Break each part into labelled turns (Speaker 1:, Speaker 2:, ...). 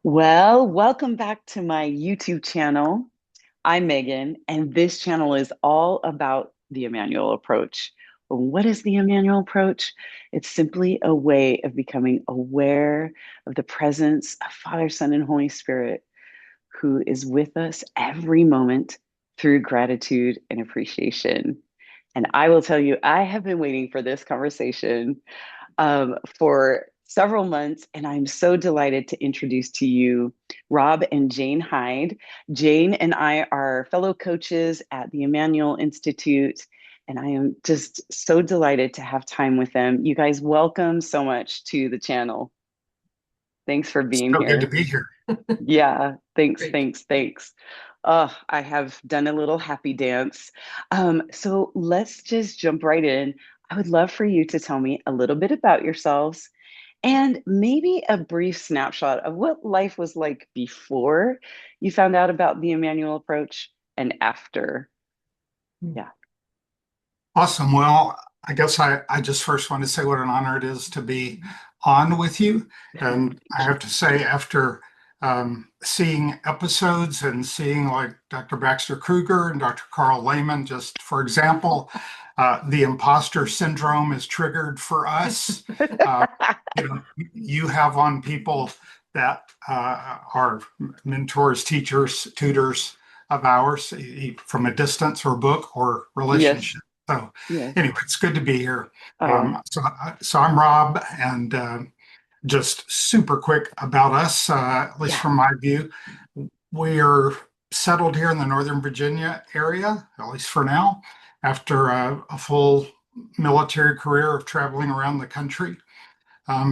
Speaker 1: Well, welcome back to my YouTube channel. I'm Megan, and this channel is all about the Immanuel approach. What is the Immanuel approach? It's simply a way of becoming aware of the presence of Father, Son, and Holy Spirit, who is with us every moment through gratitude and appreciation. And I will tell you, I have been waiting for this conversation for several months, and I'm so delighted to introduce to you Rob and Jane Hyde. Jane and I are fellow coaches at the Immanuel Institute, and I am just so delighted to have time with them. You guys, welcome so much to the channel. Thanks for being
Speaker 2: So good to
Speaker 1: here.
Speaker 2: be here.
Speaker 1: Yeah, thanks,
Speaker 2: Great.
Speaker 1: thanks, thanks. I have done a little happy dance. So let's just jump right in. I would love for you to tell me a little bit about yourselves and maybe a brief snapshot of what life was like before you found out about the Emmanuel approach and after. Yeah.
Speaker 2: Awesome. Well, I guess I just first want to say what an honor it is to be on with you. And I have to say, after seeing episodes and seeing like Dr. Baxter Kruger and Dr. Carl Lehman, just for example, the imposter syndrome is triggered for us. Uh, you have on people that are mentors, teachers, tutors of ours from a distance or book or
Speaker 1: Yes.
Speaker 2: relationship. So
Speaker 1: Yes.
Speaker 2: anyway, it's good to be here.
Speaker 1: Oh,
Speaker 2: So I'm Rob, and just super quick about us, at least
Speaker 1: yeah.
Speaker 2: from my view, we are settled here in the Northern Virginia area, at least for now, after a full military career of traveling around the country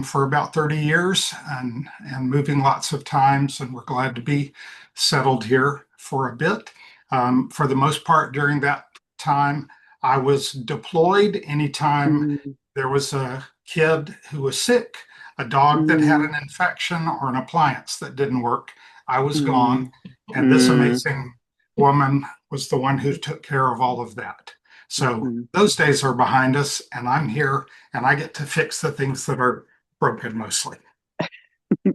Speaker 2: for about 30 years and moving lots of times. And we're glad to be settled here for a bit. For the most part, during that time, I was deployed anytime
Speaker 1: Mm,
Speaker 2: there was a kid who was sick, a dog that had
Speaker 1: mm,
Speaker 2: an infection, or an appliance that didn't work. I was gone.
Speaker 1: mm,
Speaker 2: And this
Speaker 1: mm,
Speaker 2: amazing woman was the one who took care of all of that. So
Speaker 1: mhm.
Speaker 2: those days are behind us, and I'm here and I get to fix the things that are broken mostly.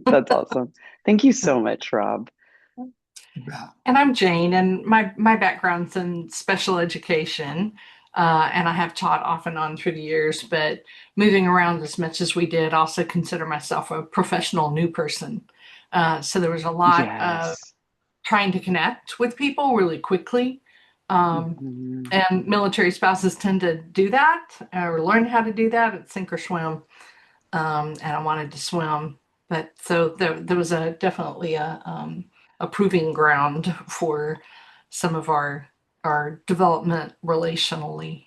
Speaker 1: That's awesome. Thank you so much, Rob.
Speaker 2: Yeah.
Speaker 3: And I'm Jane, and my background's in special education, and I have taught off and on through the years. But moving around as much as we did, I also consider myself a professional new person. So there was a lot of
Speaker 1: Yes.
Speaker 3: trying to connect with people really quickly. Um,
Speaker 1: Mhm.
Speaker 3: and military spouses tend to do that or learn how to do that at sink or swim. And I wanted to swim, but so there was definitely a proving ground for some of our development relationally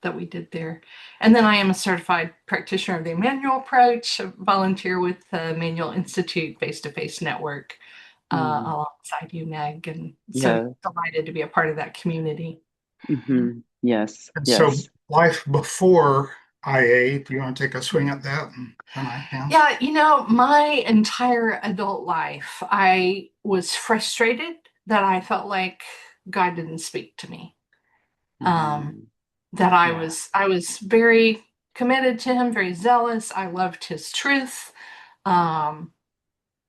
Speaker 3: that we did there. And then I am a certified practitioner of the Immanuel approach, I volunteer with the Immanuel Institute face-to-face network
Speaker 1: Mm.
Speaker 3: alongside you, Meg, and so
Speaker 1: Yeah.
Speaker 3: delighted to be a part of that community.
Speaker 1: Yes.
Speaker 2: And so
Speaker 1: Yes.
Speaker 2: life before IA, do you want to take a swing at that? And I can.
Speaker 3: Yeah, my entire adult life, I was frustrated that I felt like God didn't speak to me. Um,
Speaker 1: Mm.
Speaker 3: that I
Speaker 1: Yeah.
Speaker 3: was I was very committed to him, very zealous. I loved his truth. Um,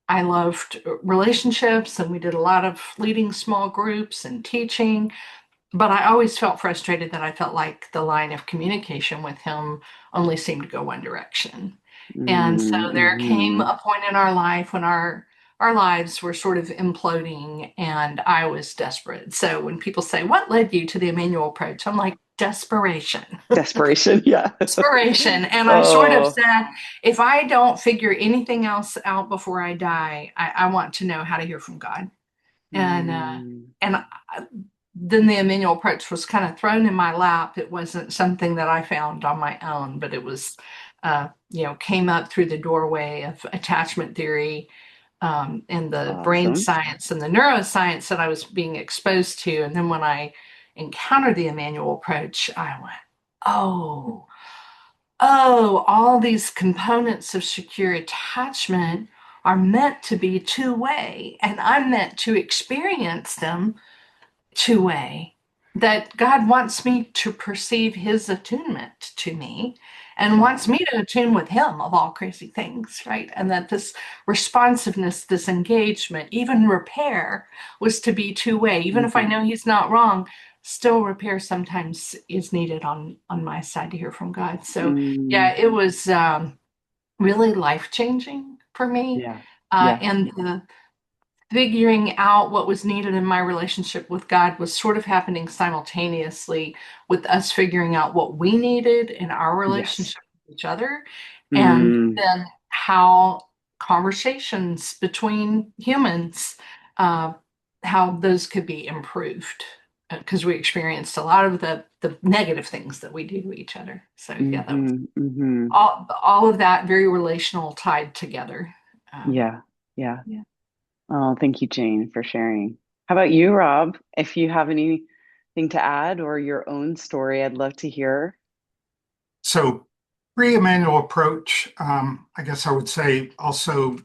Speaker 3: I loved relationships, and we did a lot of leading small groups and teaching. But I always felt frustrated that I felt like the line of communication with him only seemed to go one direction. And so there came
Speaker 1: Mm-hmm.
Speaker 3: a point in our life when our lives were sort of imploding and I was desperate. So when people say, "What led you to the Emmanuel approach?" I'm like, desperation.
Speaker 1: Desperation. Yeah.
Speaker 3: Desperation. And I sort of
Speaker 1: Oh.
Speaker 3: said, if I don't figure anything else out before I die, I want to know how to hear from God. And
Speaker 1: Mm.
Speaker 3: then the Immanuel approach was kind of thrown in my lap. It wasn't something that I found on my own, but it was, came up through the doorway of attachment theory and the brain
Speaker 1: Awesome.
Speaker 3: science and the neuroscience that I was being exposed to. And then when I encountered the Immanuel approach, I went, oh, all these components of secure attachment are meant to be two-way, and I'm meant to experience them two-way, that God wants me to perceive his attunement to me and wants
Speaker 1: Wow.
Speaker 3: me to attune with him of all crazy things, right? And that this responsiveness, this engagement, even repair was to be two-way. Even if I
Speaker 1: Hmm.
Speaker 3: know he's not wrong, still repair sometimes is needed on my side to hear from God. So yeah,
Speaker 1: Mm,
Speaker 3: it was really life-changing for me.
Speaker 1: yeah. Yeah.
Speaker 3: And the figuring out what was needed in my relationship with God was sort of happening simultaneously with us figuring out what we needed in our
Speaker 1: Yes.
Speaker 3: relationship with each other, and
Speaker 1: Mm,
Speaker 3: then how conversations between humans, uh, how those could be improved. Because we experienced a lot of the negative things that we do to each other. So yeah, that was
Speaker 1: hmm. Hmm.
Speaker 3: all of that very relational tied together. Um,
Speaker 1: Yeah. Yeah.
Speaker 3: yeah.
Speaker 1: Oh, thank you, Jane, for sharing. How about you, Rob? If you have anything to add or your own story, I'd love to hear.
Speaker 2: So pre-Emmanuel approach, I guess I would say also,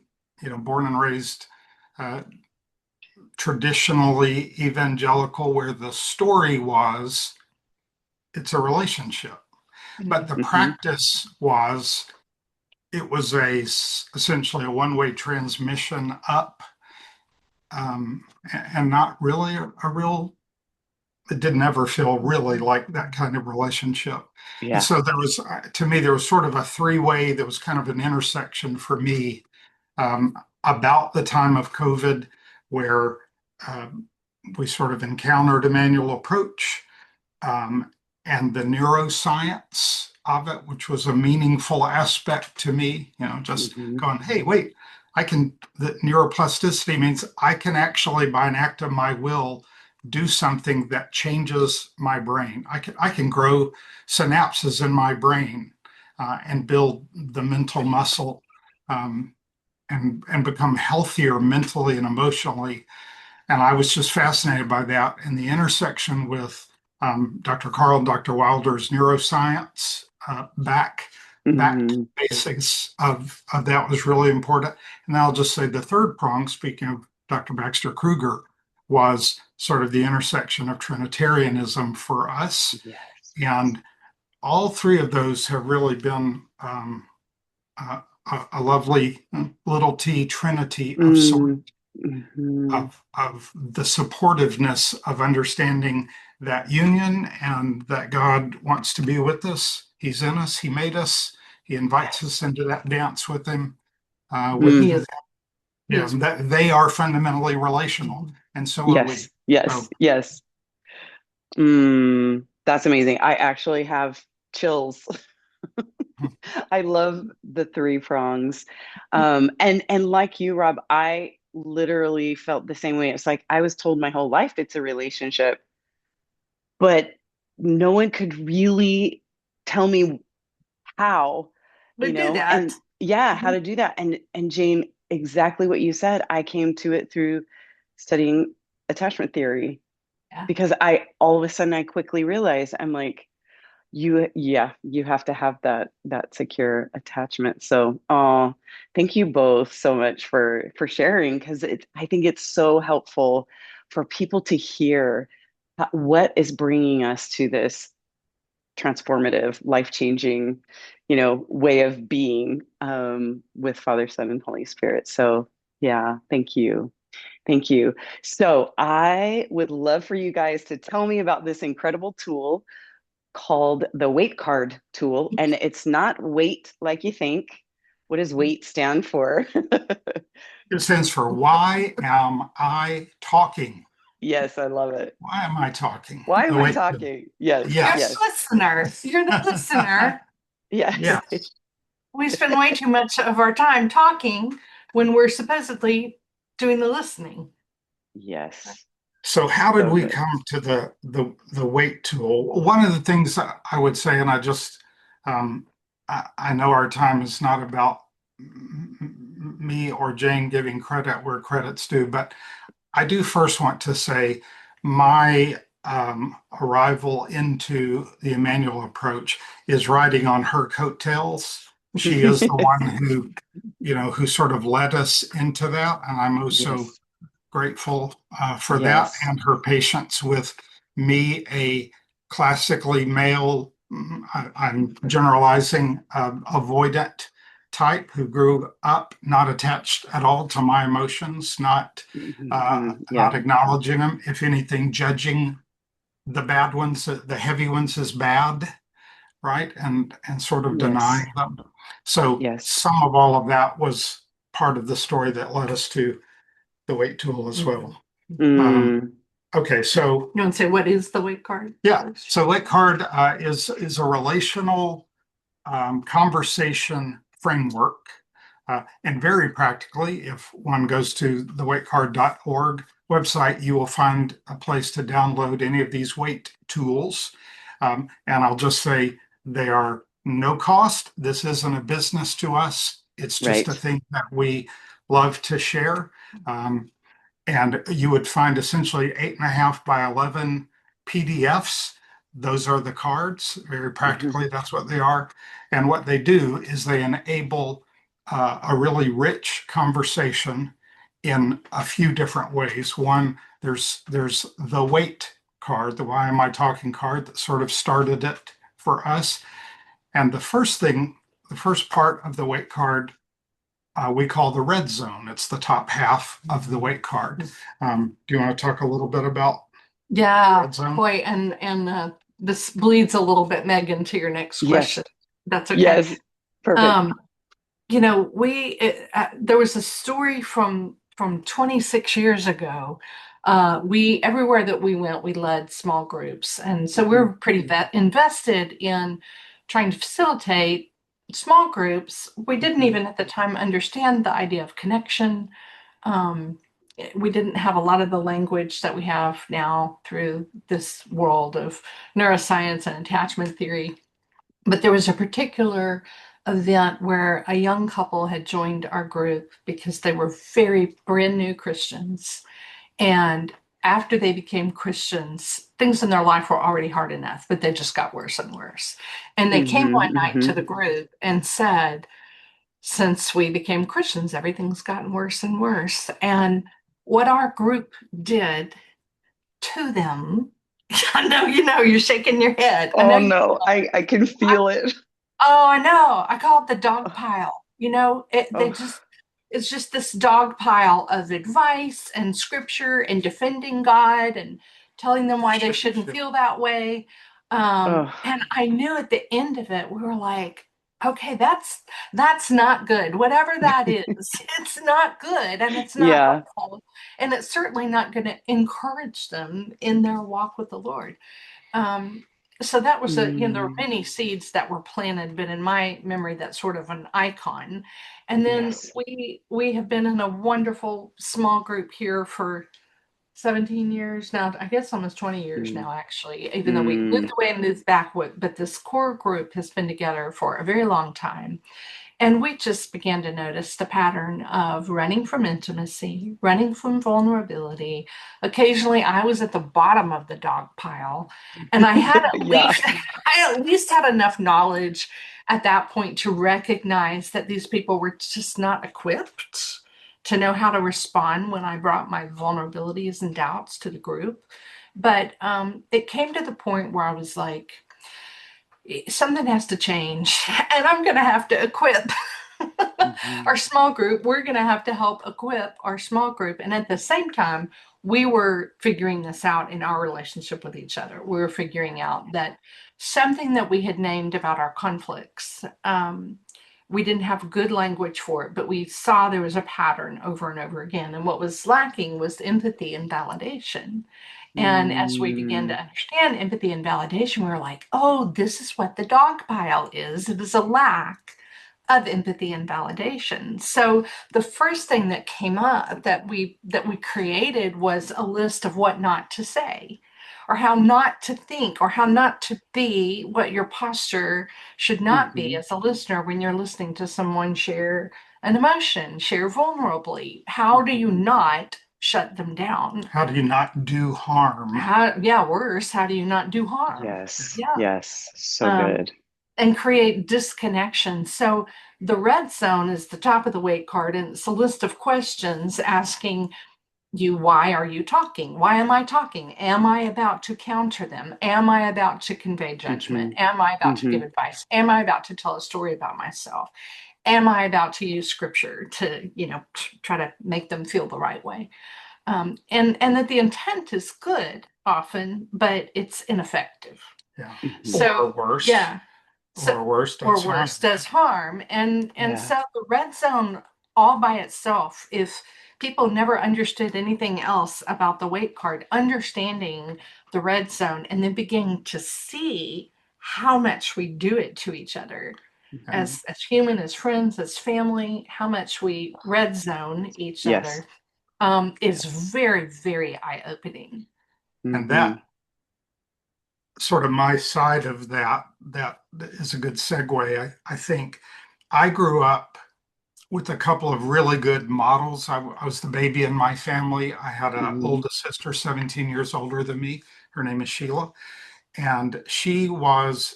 Speaker 2: born and raised uh, traditionally evangelical, where the story was it's a relationship, but the
Speaker 1: Hmm.
Speaker 2: practice was it was essentially a one-way transmission up, and not really a real. It didn't ever feel really like that kind of relationship. And
Speaker 1: Yeah.
Speaker 2: so there was, to me, there was sort of a three-way. There was kind of an intersection for me about the time of COVID, where um, we sort of encountered a manual approach, um, and the neuroscience of it, which was a meaningful aspect to me, just
Speaker 1: Hmm.
Speaker 2: going, hey, wait, the neuroplasticity means I can actually, by an act of my will, do something that changes my brain. I can grow synapses in my brain and build the mental muscle, um, and become healthier mentally and emotionally. And I was just fascinated by that. And the intersection with Dr. Carl and Dr. Wilder's neuroscience, back to
Speaker 1: Hmm.
Speaker 2: the basics of that was really important. And I'll just say the third prong, speaking of Dr. Baxter Kruger, was sort of the intersection of Trinitarianism for us.
Speaker 1: Yes.
Speaker 2: And all three of those have really been a lovely little t trinity of sorts,
Speaker 1: Mm-hmm.
Speaker 2: of the supportiveness of understanding that union and that God wants to be with us. He's in us. He made us. He invites us into that dance with him. With
Speaker 3: He
Speaker 1: Mm.
Speaker 3: is he
Speaker 2: Yeah,
Speaker 3: is
Speaker 2: that they are fundamentally relational, and so are we.
Speaker 1: Yes. Yes.
Speaker 2: So
Speaker 1: Yes. That's amazing. I actually have chills. I love the three prongs. And like you, Rob, I literally felt the same way. It's like I was told my whole life it's a relationship, but no one could really tell me how,
Speaker 3: would do
Speaker 1: and
Speaker 3: that.
Speaker 1: yeah, how
Speaker 3: Mhm.
Speaker 1: to do that. And Jane, exactly what you said. I came to it through studying attachment theory
Speaker 3: Yeah.
Speaker 1: because I all of a sudden I quickly realized I'm like, you have to have that secure attachment. So thank you both so much for sharing because I think it's so helpful for people to hear what is bringing us to this transformative, life-changing, way of being with Father, Son, and Holy Spirit. So yeah, thank you. Thank you. So I would love for you guys to tell me about this incredible tool called the weight card tool. And it's not weight like you think. What does weight stand for?
Speaker 2: it stands for why am I talking?
Speaker 1: Yes, I love it.
Speaker 2: Why am I talking?
Speaker 1: Why am
Speaker 2: Oh,
Speaker 1: I
Speaker 2: wait.
Speaker 1: talking? Yes,
Speaker 3: You're
Speaker 2: Yes.
Speaker 3: the
Speaker 1: yes,
Speaker 3: listener. You're the listener.
Speaker 1: yes,
Speaker 2: Yes.
Speaker 3: We spend way too much of our time talking when we're supposedly doing the listening.
Speaker 1: yes.
Speaker 2: So how did
Speaker 1: So
Speaker 2: we
Speaker 1: good.
Speaker 2: come to the weight tool? One of the things that I would say, and um, I know our time is not about me or Jane giving credit where credit's due, but I do first want to say my arrival into the Emmanuel approach is riding on her coattails. She is the one who sort of led us into that, and I'm also
Speaker 1: Yes,
Speaker 2: grateful for that
Speaker 1: yes.
Speaker 2: and her patience with me, a classically male I'm generalizing, avoidant type who grew up not attached at all to my emotions,
Speaker 1: Yeah.
Speaker 2: not acknowledging them. If anything, judging the bad ones, the heavy ones as bad, right? And sort of
Speaker 1: Yes.
Speaker 2: denying them. So
Speaker 1: Yes.
Speaker 2: some of all of that was part of the story that led us to the weight tool as
Speaker 3: Mhm.
Speaker 2: well. Um,
Speaker 1: Mm,
Speaker 2: okay, so
Speaker 3: You want to say what is the weight card
Speaker 2: yeah,
Speaker 3: first?
Speaker 2: so weight card is a relational conversation framework. And very practically, if one goes to the weightcard.org website, you will find a place to download any of these weight tools. And I'll just say they are no cost. This isn't a business to us. It's just a
Speaker 1: right.
Speaker 2: thing that we love to share. Um, and you would find essentially 8.5 by 11 PDFs. Those are the cards. Very
Speaker 1: Mhm.
Speaker 2: practically, that's what they are. And what they do is they enable a really rich conversation in a few different ways. One, there's the weight card, the Why Am I Talking card that sort of started it for us. And the first part of the weight card we call the red zone. It's the top half of the weight card. Do you want to talk a little bit about the
Speaker 3: Yeah,
Speaker 2: red zone?
Speaker 3: boy, and this bleeds a little bit, Megan, to your next
Speaker 1: Yes.
Speaker 3: question. That's okay.
Speaker 1: Yes. Perfect.
Speaker 3: Um, there was a story from 26 years ago. We everywhere that we went, we led small groups, and so we
Speaker 1: Mhm.
Speaker 3: were pretty invested in trying to facilitate small groups. We didn't
Speaker 1: Mhm.
Speaker 3: even at the time understand the idea of connection. Um, we didn't have a lot of the language that we have now through this world of neuroscience and attachment theory. But there was a particular event where a young couple had joined our group because they were very brand new Christians. And after they became Christians, things in their life were already hard enough, but they just got worse and worse. And they came one night to the
Speaker 1: Mhm.
Speaker 3: group and said, since we became Christians, everything's gotten worse and worse. And what our group did to them, I know you're shaking your head. I know
Speaker 1: Oh
Speaker 3: you.
Speaker 1: no, I can feel it.
Speaker 3: Oh, I know. I call it the dog pile. They
Speaker 1: Oh,
Speaker 3: just it's just this dog pile of advice and scripture and defending God and telling them why they
Speaker 2: Shouldn't
Speaker 3: shouldn't
Speaker 2: feel.
Speaker 3: feel that way.
Speaker 1: oh,
Speaker 3: And I knew at the end of it, we were like, okay, that's not good. Whatever that is, it's not good and it's not
Speaker 1: yeah.
Speaker 3: helpful. And it's certainly not going to encourage them in their walk with the Lord. Um, so that was there were
Speaker 1: Mm,
Speaker 3: many seeds that were planted, but in my memory, that's sort of an icon. And then
Speaker 1: yes.
Speaker 3: we have been in a wonderful small group here for 17 years now, I guess almost 20 years
Speaker 1: Mm,
Speaker 3: now, actually, even though we moved
Speaker 1: mm,
Speaker 3: away and moved back, but this core group has been together for a very long time. And we just began to notice the pattern of running from intimacy, running from vulnerability. Occasionally, I was at the bottom of the dog pile, and
Speaker 1: yeah.
Speaker 3: I at least had enough knowledge at that point to recognize that these people were just not equipped to know how to respond when I brought my vulnerabilities and doubts to the group. But it came to the point where I was like, something has to change, and I'm going to have to equip
Speaker 1: Mhm.
Speaker 3: our small group. We're going to have to help equip our small group. And at the same time, we were figuring this out in our relationship with each other. We were figuring out that something that we had named about our conflicts, we didn't have good language for it, but we saw there was a pattern over and over again. And what was lacking was empathy and validation. And as we began
Speaker 1: Mm,
Speaker 3: to understand empathy and validation, we were like, oh, this is what the dog pile is. It is a lack of empathy and validation. So the first thing that came up that we created was a list of what not to say, or how not to think, or how not to be, what your posture should not be
Speaker 1: mhm,
Speaker 3: as a listener when you're listening to someone share an emotion, share vulnerably. How do you
Speaker 2: Mhm.
Speaker 3: not shut them down?
Speaker 2: How do you not do harm?
Speaker 3: Yeah, worse, how do you not do harm?
Speaker 1: yes.
Speaker 3: Yeah.
Speaker 1: Yes. So
Speaker 3: Um,
Speaker 1: good.
Speaker 3: and create disconnection. So the red zone is the top of the weight card, and it's a list of questions asking, why are you talking? Why am I talking? Am I about to counter them? Am I about to convey judgment?
Speaker 1: Hmm.
Speaker 3: Am I about to give
Speaker 1: Hmm.
Speaker 3: advice? Am I about to tell a story about myself? Am I about to use scripture to, try to make them feel the right way? And that the intent is good often, but it's ineffective.
Speaker 2: Yeah.
Speaker 1: Hmm.
Speaker 2: Or
Speaker 3: So
Speaker 2: worse,
Speaker 3: yeah, so
Speaker 2: or worse,
Speaker 3: or
Speaker 2: does harm.
Speaker 3: worse, does harm. And
Speaker 1: Yeah.
Speaker 3: so the red zone all by itself, if people never understood anything else about the weight card, understanding the red zone and then beginning to see how much we do it to each other
Speaker 2: Yeah.
Speaker 3: as human, as friends, as family, how much we red zone each
Speaker 1: Yes.
Speaker 3: other is
Speaker 1: Yes.
Speaker 3: very, very eye-opening.
Speaker 2: And
Speaker 1: Hmm.
Speaker 2: that sort of my side of that is a good segue. I think I grew up with a couple of really good models. I was the baby in my family. I had an
Speaker 1: Hmm.
Speaker 2: oldest sister, 17 years older than me. Her name is Sheila. And she was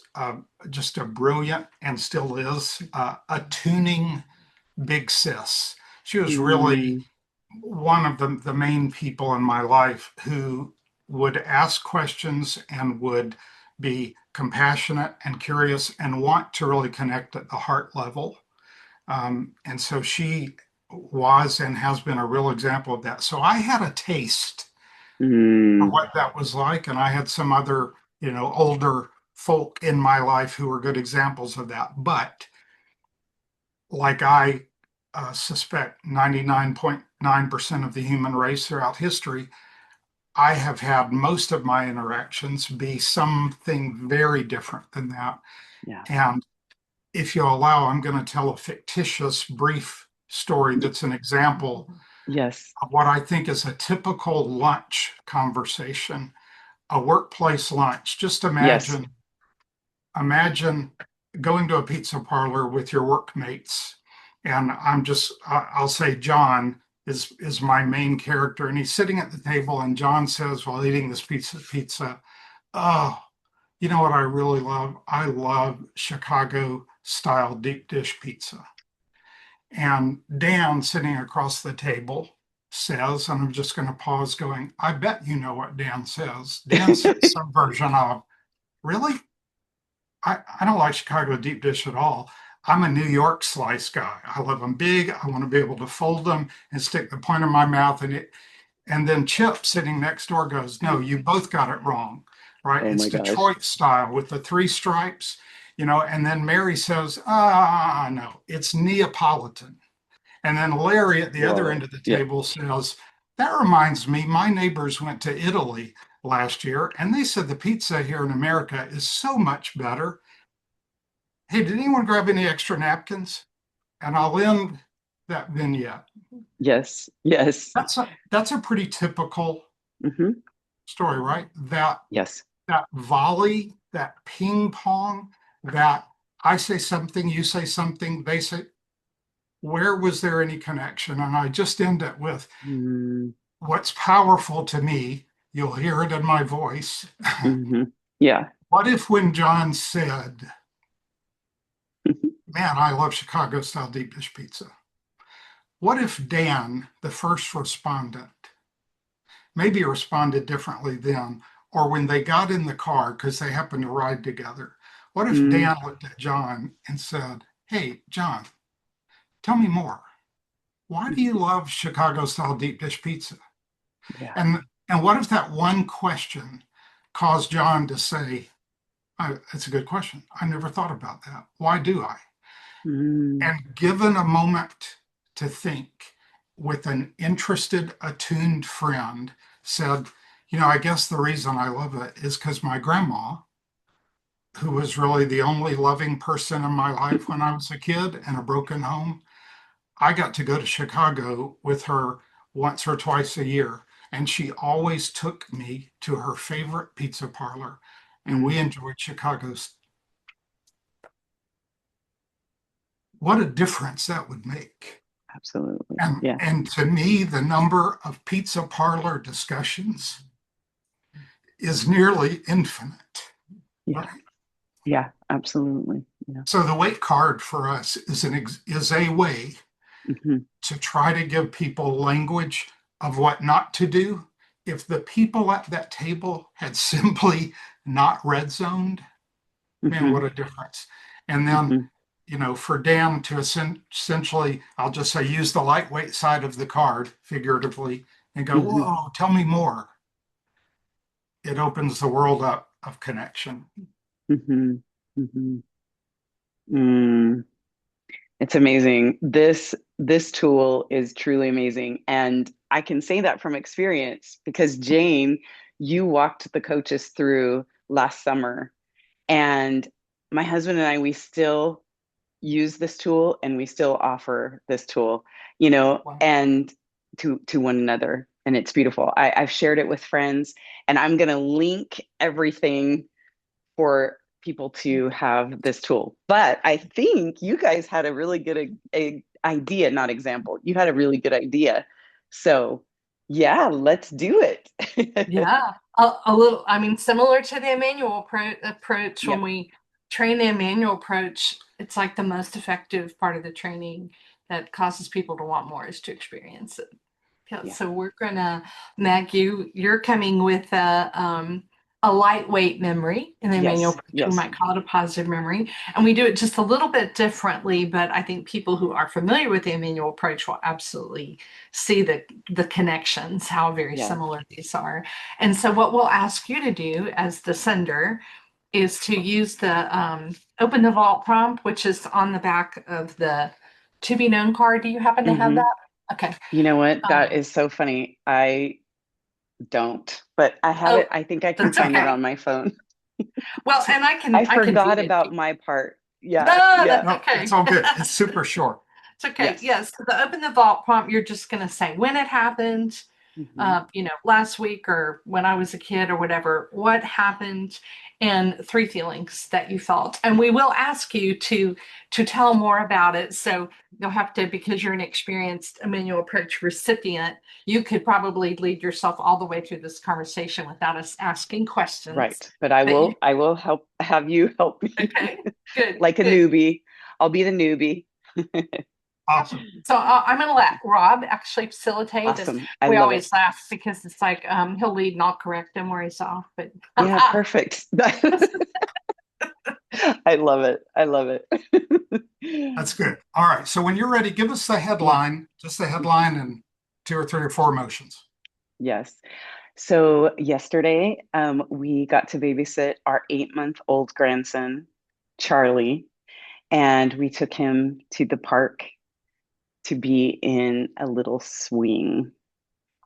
Speaker 2: just a brilliant, and still is, a tuning big sis. She was really
Speaker 1: Hmm.
Speaker 2: one of the main people in my life who would ask questions and would be compassionate and curious and want to really connect at the heart level. And so she was and has been a real example of that. So I had a taste for
Speaker 1: Hmm.
Speaker 2: what that was like, and I had some other, older folk in my life who were good examples of that. But like I suspect 99.9% of the human race throughout history, I have had most of my interactions be something very different than that.
Speaker 1: Yeah.
Speaker 2: And if you allow, I'm going to tell a fictitious brief story that's an example
Speaker 1: Yes.
Speaker 2: of what I think is a typical lunch conversation, a workplace lunch. Just
Speaker 1: Yes.
Speaker 2: imagine going to a pizza parlor with your workmates. And I'll say John is my main character, and he's sitting at the table, and John says while eating this pizza, oh, you know what I really love? I love Chicago style deep dish pizza. And Dan, sitting across the table, says, and I'm just going to pause, going, I bet you know what Dan says. Dan says some version of, really? I don't like Chicago deep dish at all. I'm a New York slice guy. I love them big. I want to be able to fold them and stick the point of my mouth in it. And then Chip sitting next door goes, no, you both got it wrong, right?
Speaker 1: Oh
Speaker 2: It's
Speaker 1: my gosh.
Speaker 2: Detroit style with the three stripes, and then Mary says, no, it's Neapolitan. And then Larry at the other end
Speaker 1: Whoa.
Speaker 2: of the
Speaker 1: Yeah.
Speaker 2: table says, that reminds me, my neighbors went to Italy last year and they said the pizza here in America is so much better. Hey, did anyone grab any extra napkins? And I'll end that vignette.
Speaker 1: Yes. Yes.
Speaker 2: That's a pretty typical
Speaker 1: Hmm.
Speaker 2: story, right? That
Speaker 1: Yes.
Speaker 2: that volley, that ping pong, that I say something, you say something, they say, where was there any connection? And I just end it with
Speaker 1: Hmm.
Speaker 2: what's powerful to me, you'll hear it in my voice.
Speaker 1: Hmm. Yeah.
Speaker 2: What if when John said, man, I love Chicago style deep dish pizza? What if Dan, the first respondent, maybe responded differently then, or when they got in the car because they happened to ride together? What if
Speaker 1: Mm.
Speaker 2: Dan looked at John and said, hey, John, tell me more. Why do you love Chicago style deep dish pizza?
Speaker 1: Yeah.
Speaker 2: And what if that one question caused John to say, that's a good question. I never thought about that. Why do I?
Speaker 1: Mm.
Speaker 2: And given a moment to think with an interested, attuned friend, said, I guess the reason I love it is because my grandma, who was really the only loving person in my life when I was a kid in a broken home, I got to go to Chicago with her once or twice a year. And she always took me to her favorite pizza parlor. And we
Speaker 1: Mm.
Speaker 2: enjoyed Chicago's. What a difference that would make.
Speaker 1: Absolutely.
Speaker 2: And,
Speaker 1: Yeah.
Speaker 2: and to me, the number of pizza parlor discussions is nearly infinite,
Speaker 1: Yeah.
Speaker 2: right?
Speaker 1: Yeah. Absolutely. Yeah.
Speaker 2: So the weight card for us is a way
Speaker 1: Hmm.
Speaker 2: to try to give people language of what not to do. If the people at that table had simply not red zoned, man,
Speaker 1: Hmm.
Speaker 2: what a difference. And then,
Speaker 1: Hmm.
Speaker 2: for Dan to essentially, I'll just say, use the lightweight side of the card figuratively and go,
Speaker 1: Hmm.
Speaker 2: whoa, tell me more. It opens the world up of connection.
Speaker 1: Hmm. Hmm. Mm. It's amazing. This tool is truly amazing. And I can say that from experience because Jane, you walked the coaches through last summer. And my husband and I, we still use this tool and we still offer this tool,
Speaker 2: Wow.
Speaker 1: and to one another. And it's beautiful. I've shared it with friends, and I'm gonna link everything for people to have this tool. But I think you guys had a really good idea, not example. You had a really good idea. So yeah, let's do it.
Speaker 3: Yeah, a little, I mean, similar to the Immanuel approach, when
Speaker 1: Yep.
Speaker 3: we train the Immanuel approach, it's like the most effective part of the training that causes people to want more is to experience it. Yeah,
Speaker 1: Yeah.
Speaker 3: so we're gonna, Mag, you're coming with a lightweight memory in the Immanuel
Speaker 1: Yes.
Speaker 3: approach. We
Speaker 1: Yes.
Speaker 3: might call it a positive memory, and we do it just a little bit differently. But I think people who are familiar with the Immanuel approach will absolutely see the connections, how very
Speaker 1: Yes.
Speaker 3: similar these are. And so, what we'll ask you to do as the sender is to use the open the vault prompt, which is on the back of the to be known card. Do you happen to have
Speaker 1: Hmm.
Speaker 3: that? Okay.
Speaker 1: You know what? That
Speaker 3: Um,
Speaker 1: is so funny. I don't, but I have it.
Speaker 3: oh,
Speaker 1: I think I can
Speaker 3: that's
Speaker 1: find it
Speaker 3: okay.
Speaker 1: on my phone.
Speaker 3: Well,
Speaker 2: So,
Speaker 3: and
Speaker 1: I
Speaker 3: I can
Speaker 1: forgot
Speaker 3: read it to
Speaker 1: about
Speaker 3: you.
Speaker 1: my part. Yeah.
Speaker 3: No,
Speaker 1: Yeah.
Speaker 3: that's
Speaker 2: no, it's
Speaker 3: okay.
Speaker 2: all good. It's super short.
Speaker 3: It's okay.
Speaker 1: Yes.
Speaker 3: Yes. So the open the vault prompt, you're just going to say when it happened,
Speaker 1: Hmm.
Speaker 3: last week or when I was a kid or whatever, what happened, and three feelings that you felt. And we will ask you to tell more about it. So you'll have to, because you're an experienced Immanuel approach recipient, you could probably lead yourself all the way through this conversation without us asking questions.
Speaker 1: Right. But I
Speaker 3: But you,
Speaker 1: will, I will have you help me
Speaker 3: okay, good,
Speaker 1: like a
Speaker 3: good.
Speaker 1: newbie. I'll be the newbie.
Speaker 2: Awesome.
Speaker 3: So I'm going to let Rob actually facilitate, and
Speaker 1: Awesome. I
Speaker 3: we
Speaker 1: love it.
Speaker 3: always laugh because it's like he'll lead and I'll correct him where he's off. But
Speaker 1: Yeah, perfect. I love it. I love it.
Speaker 2: That's good. All right. So when you're ready, give us the
Speaker 1: Yeah.
Speaker 2: headline, just the headline and two or three or four emotions.
Speaker 1: Yes. So yesterday, we got to babysit our 8-month-old grandson, Charlie, and we took him to the park to be in a little swing.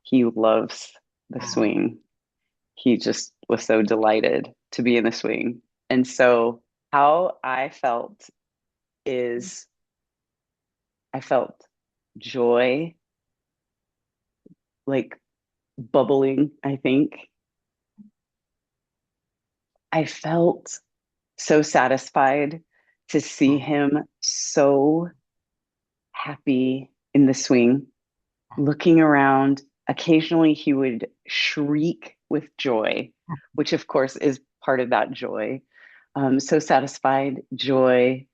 Speaker 1: He loves the
Speaker 2: Mhm.
Speaker 1: swing. He just was so delighted to be in the swing. And so, how I felt is I felt joy, like bubbling, I think. I felt so satisfied to see him so happy in the swing, looking around. Occasionally, he would shriek with joy, which, of course, is part of that joy. So satisfied, joy.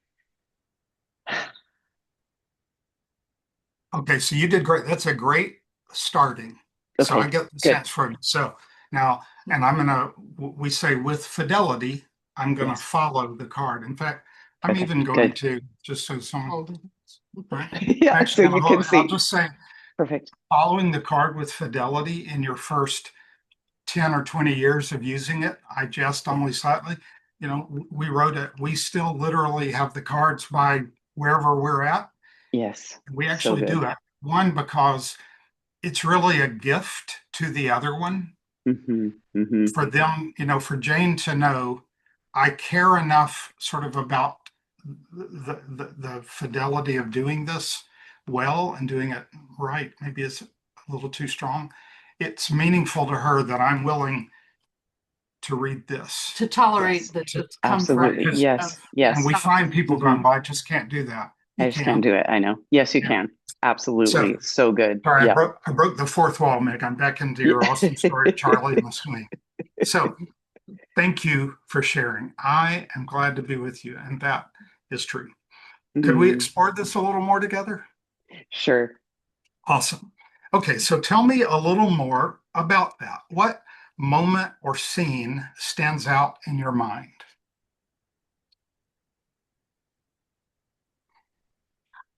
Speaker 2: Okay, so you did great. That's a great starting. So I
Speaker 1: Okay,
Speaker 2: get the
Speaker 1: good.
Speaker 2: sense from it. So now, and I'm gonna, we say with fidelity, I'm gonna
Speaker 1: Yes,
Speaker 2: follow the card. In fact, I'm even
Speaker 1: perfect.
Speaker 2: going
Speaker 1: Good.
Speaker 2: to, just so someone,
Speaker 3: hold
Speaker 2: right? I'm
Speaker 1: Yeah, so
Speaker 2: actually
Speaker 1: you
Speaker 2: gonna hold
Speaker 1: can
Speaker 2: it. I'll
Speaker 1: see.
Speaker 2: just say,
Speaker 1: Perfect.
Speaker 2: following the card with fidelity in your first 10 or 20 years of using it, I jest
Speaker 1: Yeah.
Speaker 2: only slightly. We wrote it, we still literally have the cards by wherever we're at.
Speaker 1: Yes.
Speaker 2: We
Speaker 1: So
Speaker 2: actually do
Speaker 1: good.
Speaker 2: it. One, because it's really a gift to the other one
Speaker 1: Hmm. Hmm.
Speaker 2: for them, for Jane to know I care enough sort of about the fidelity of doing this well and doing it right. Maybe it's a little too strong. It's meaningful to her that I'm willing to read this.
Speaker 3: to tolerate
Speaker 1: Yes.
Speaker 3: the
Speaker 2: Right.
Speaker 3: discomfort
Speaker 1: Absolutely.
Speaker 2: Because,
Speaker 3: of
Speaker 1: Yes.
Speaker 2: and
Speaker 1: Yes.
Speaker 2: we find people
Speaker 1: Hmm.
Speaker 2: going, well, I just can't do that.
Speaker 1: I
Speaker 2: You
Speaker 1: just can't
Speaker 2: can.
Speaker 1: do it. I know. Yes, you
Speaker 2: Yeah.
Speaker 1: can.
Speaker 2: So
Speaker 1: Absolutely. So good.
Speaker 2: sorry,
Speaker 1: Yeah.
Speaker 2: I broke the fourth wall, Meg. I'm back into
Speaker 1: Yeah.
Speaker 2: your awesome story of Charlie and the swing. So thank you for sharing. I am glad to be with you, and that is true. Could we
Speaker 1: Mhm.
Speaker 2: explore this a little more together?
Speaker 1: Sure.
Speaker 2: Awesome. Okay, so tell me a little more about that. What moment or scene stands out in your mind?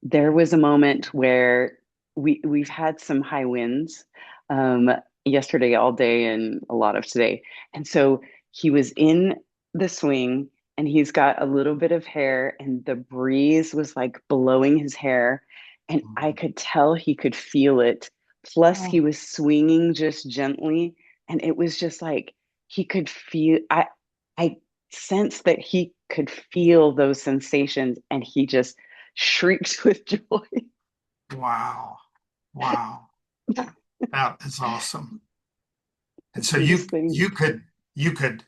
Speaker 1: There was a moment where we've had some high winds um, yesterday all day and a lot of today. And so he was in the swing and he's got a little bit of hair and the breeze was like blowing his hair and I could tell he could feel it. Plus he
Speaker 3: Oh,
Speaker 1: was swinging just gently and it was just like he could feel I sensed that he could feel those sensations and he just shrieked with joy.
Speaker 2: Wow. Wow. That is awesome.
Speaker 1: The
Speaker 2: And so
Speaker 1: cutest thing.
Speaker 2: you could you could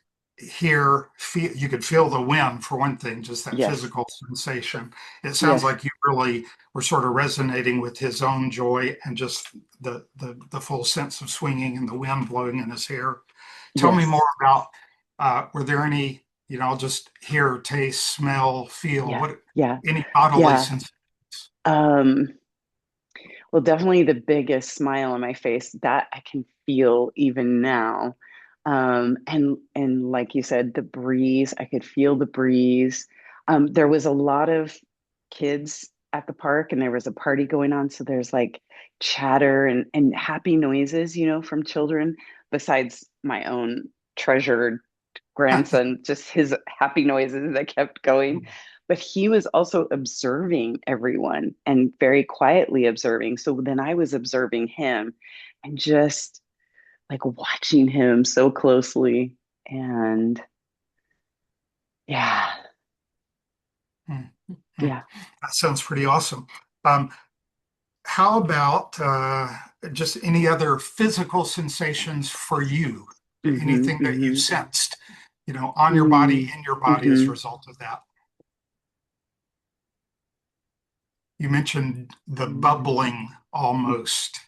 Speaker 2: feel the wind for one thing, just that
Speaker 1: Yes.
Speaker 2: physical sensation. It sounds
Speaker 1: Yes.
Speaker 2: like you really were sort of resonating with his own joy and just the full sense of swinging and the wind blowing in his hair. Tell me more
Speaker 1: Yes.
Speaker 2: about were there any, I'll just hear, taste, smell, feel,
Speaker 1: Yeah.
Speaker 2: what
Speaker 1: Yeah.
Speaker 2: any bodily
Speaker 1: Yeah.
Speaker 2: sensations?
Speaker 1: Um, well, definitely the biggest smile on my face that I can feel even now. And like you said, the breeze, I could feel the breeze. There was a lot of kids at the park and there was a party going on. So there's like chatter and happy noises, from children, besides my own treasured grandson, just his happy noises that kept going. But he was also observing everyone and very quietly observing. So then I was observing him and just like watching him so closely. And yeah,
Speaker 2: Hmm, hmm.
Speaker 1: yeah.
Speaker 2: That sounds pretty awesome. Um, how about just any other physical sensations for you?
Speaker 1: Mm-hmm,
Speaker 2: Anything that you
Speaker 1: mm-hmm,
Speaker 2: sensed, on your body, in your body as a
Speaker 1: mm-hmm.
Speaker 2: result of that? You mentioned the
Speaker 1: Mm.
Speaker 2: bubbling almost.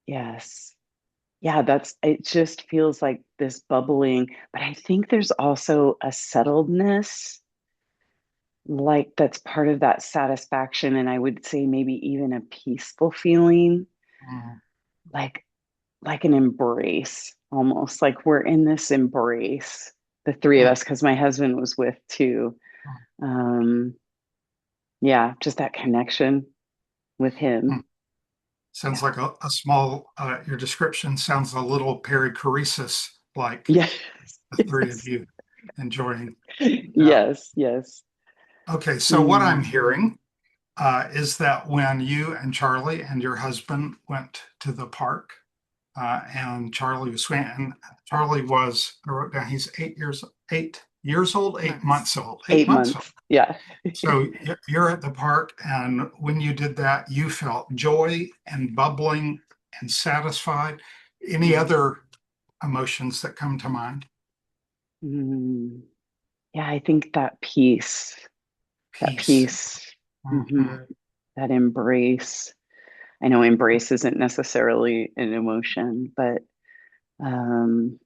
Speaker 1: Yes. Yeah, it just feels like this bubbling, but I think there's also a settledness like that's part of that satisfaction. And I would say maybe even a peaceful feeling,
Speaker 2: Mm,
Speaker 1: like like an embrace, almost like we're in this embrace, the three of
Speaker 2: mm,
Speaker 1: us, because my husband was with too. Um, yeah, just that connection with
Speaker 2: mm.
Speaker 1: him.
Speaker 2: Sounds
Speaker 1: Yeah.
Speaker 2: like a small, your description sounds a little perichoresis like
Speaker 1: Yes.
Speaker 2: the three of
Speaker 1: Yes.
Speaker 2: you enjoying that.
Speaker 1: Yes. Yes.
Speaker 2: Okay, so what I'm
Speaker 1: Mm.
Speaker 2: hearing is that when you and Charlie and your husband went to the park, and Charlie was swinging, and Charlie was, I wrote down, he's 8 years old, 8 months
Speaker 3: months.
Speaker 2: old, 8 months old.
Speaker 1: 8 months. Yeah.
Speaker 2: So you're at the park, and when you did that, you felt joy and bubbling and satisfied. Any
Speaker 1: Yes.
Speaker 2: other emotions that come to mind?
Speaker 1: Mm. Yeah, I think that peace, that
Speaker 2: Peace.
Speaker 1: peace,
Speaker 2: Mhm.
Speaker 1: mhm, that embrace. I know embrace isn't necessarily an emotion, but um,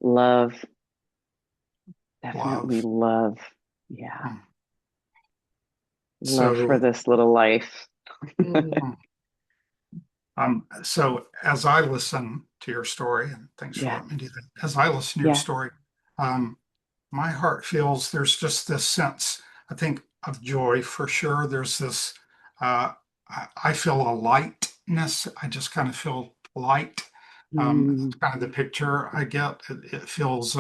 Speaker 1: love, definitely
Speaker 2: Love.
Speaker 1: love. Yeah,
Speaker 2: Mm.
Speaker 1: love for
Speaker 2: So,
Speaker 1: this little life.
Speaker 3: Mhm.
Speaker 2: mm, so as I listen to your story, and thanks for
Speaker 1: Yeah,
Speaker 2: letting me do that, as I listen to your
Speaker 1: yeah.
Speaker 2: story, um, my heart feels there's just this sense, I think, of joy for sure. There's this, I feel a lightness. I just kind of feel light.
Speaker 1: Mm,
Speaker 2: That's kind of the picture I get. It feels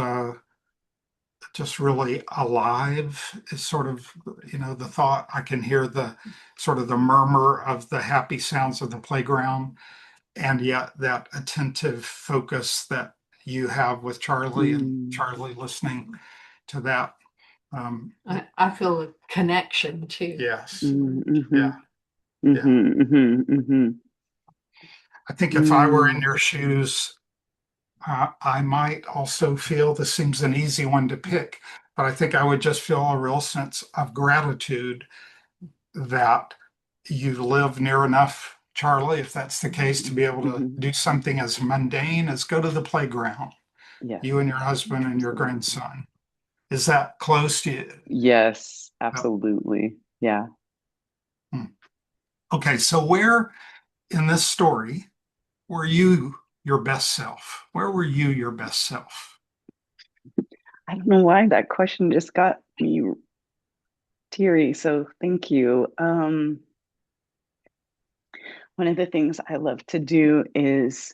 Speaker 2: just really alive. Is sort of, the thought. I can hear the sort of the murmur of the happy sounds of the playground, and yet that attentive focus that you have with Charlie and
Speaker 1: mm,
Speaker 2: Charlie listening to that. It,
Speaker 3: I feel a connection too.
Speaker 2: yes,
Speaker 1: mm,
Speaker 2: yeah,
Speaker 1: mhm,
Speaker 2: yeah.
Speaker 1: mhm, mhm, mhm,
Speaker 2: I think if I were in
Speaker 1: mm,
Speaker 2: your shoes, I might also feel this seems an easy one to pick, but I think I would just feel a real sense of gratitude that you live near enough, Charlie, if that's the case, to be able to
Speaker 1: mhm.
Speaker 2: do something as mundane as go to the playground,
Speaker 1: Yes,
Speaker 2: you and your husband and your
Speaker 1: absolutely.
Speaker 2: grandson. Is that close to you?
Speaker 1: Yes,
Speaker 2: No.
Speaker 1: absolutely. Yeah.
Speaker 2: Hmm. Okay, so where in this story were you your best self? Where were you your best self?
Speaker 1: I don't know why that question just got me teary, so thank you. One of the things I love to do is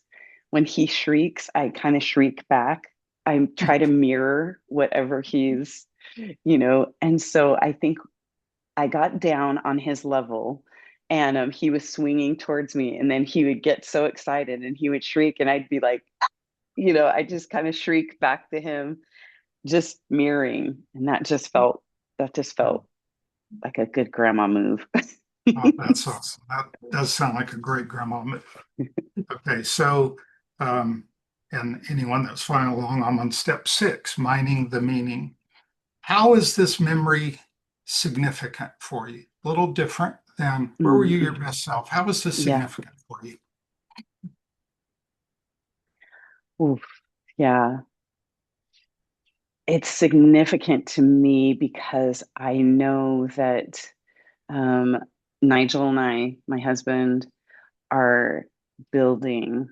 Speaker 1: when he shrieks, I kind of shriek back. I try to mirror whatever and so I think I got down on his level and he was swinging towards me and then he would get so excited and he would shriek and I'd be like, I just kind of shriek back to him, just mirroring. And that just felt like a good grandma move.
Speaker 2: Oh, that's awesome. That does sound like a great grandma move. Okay, so and anyone that's following along, I'm on step 6, mining the meaning. How is this memory significant for you? A little different than where were you your
Speaker 1: Mhm.
Speaker 2: best self? How is this
Speaker 1: Yeah.
Speaker 2: significant for you?
Speaker 1: Oof. Yeah. It's significant to me because I know that um, Nigel and I, my husband, are building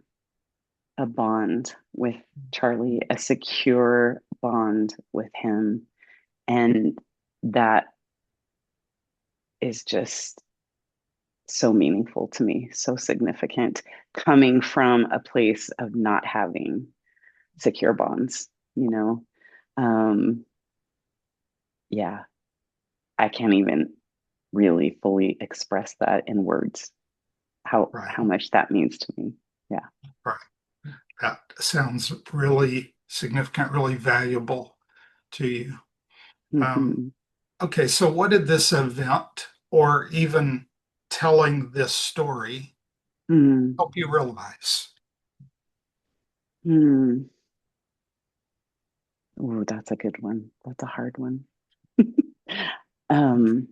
Speaker 1: a bond with Charlie, a secure bond with him. And that is just so meaningful to me, so significant, coming from a place of not having secure bonds, you know? Um, yeah, I can't even really fully express that in words,
Speaker 2: Right,
Speaker 1: how much that means to me. Yeah.
Speaker 2: right. That sounds really significant, really valuable to you. Um,
Speaker 1: Hmm.
Speaker 2: okay, so what did this event or even telling this story
Speaker 1: Hmm.
Speaker 2: help you realize?
Speaker 1: Hmm. Ooh, that's a good one. That's a hard one. um,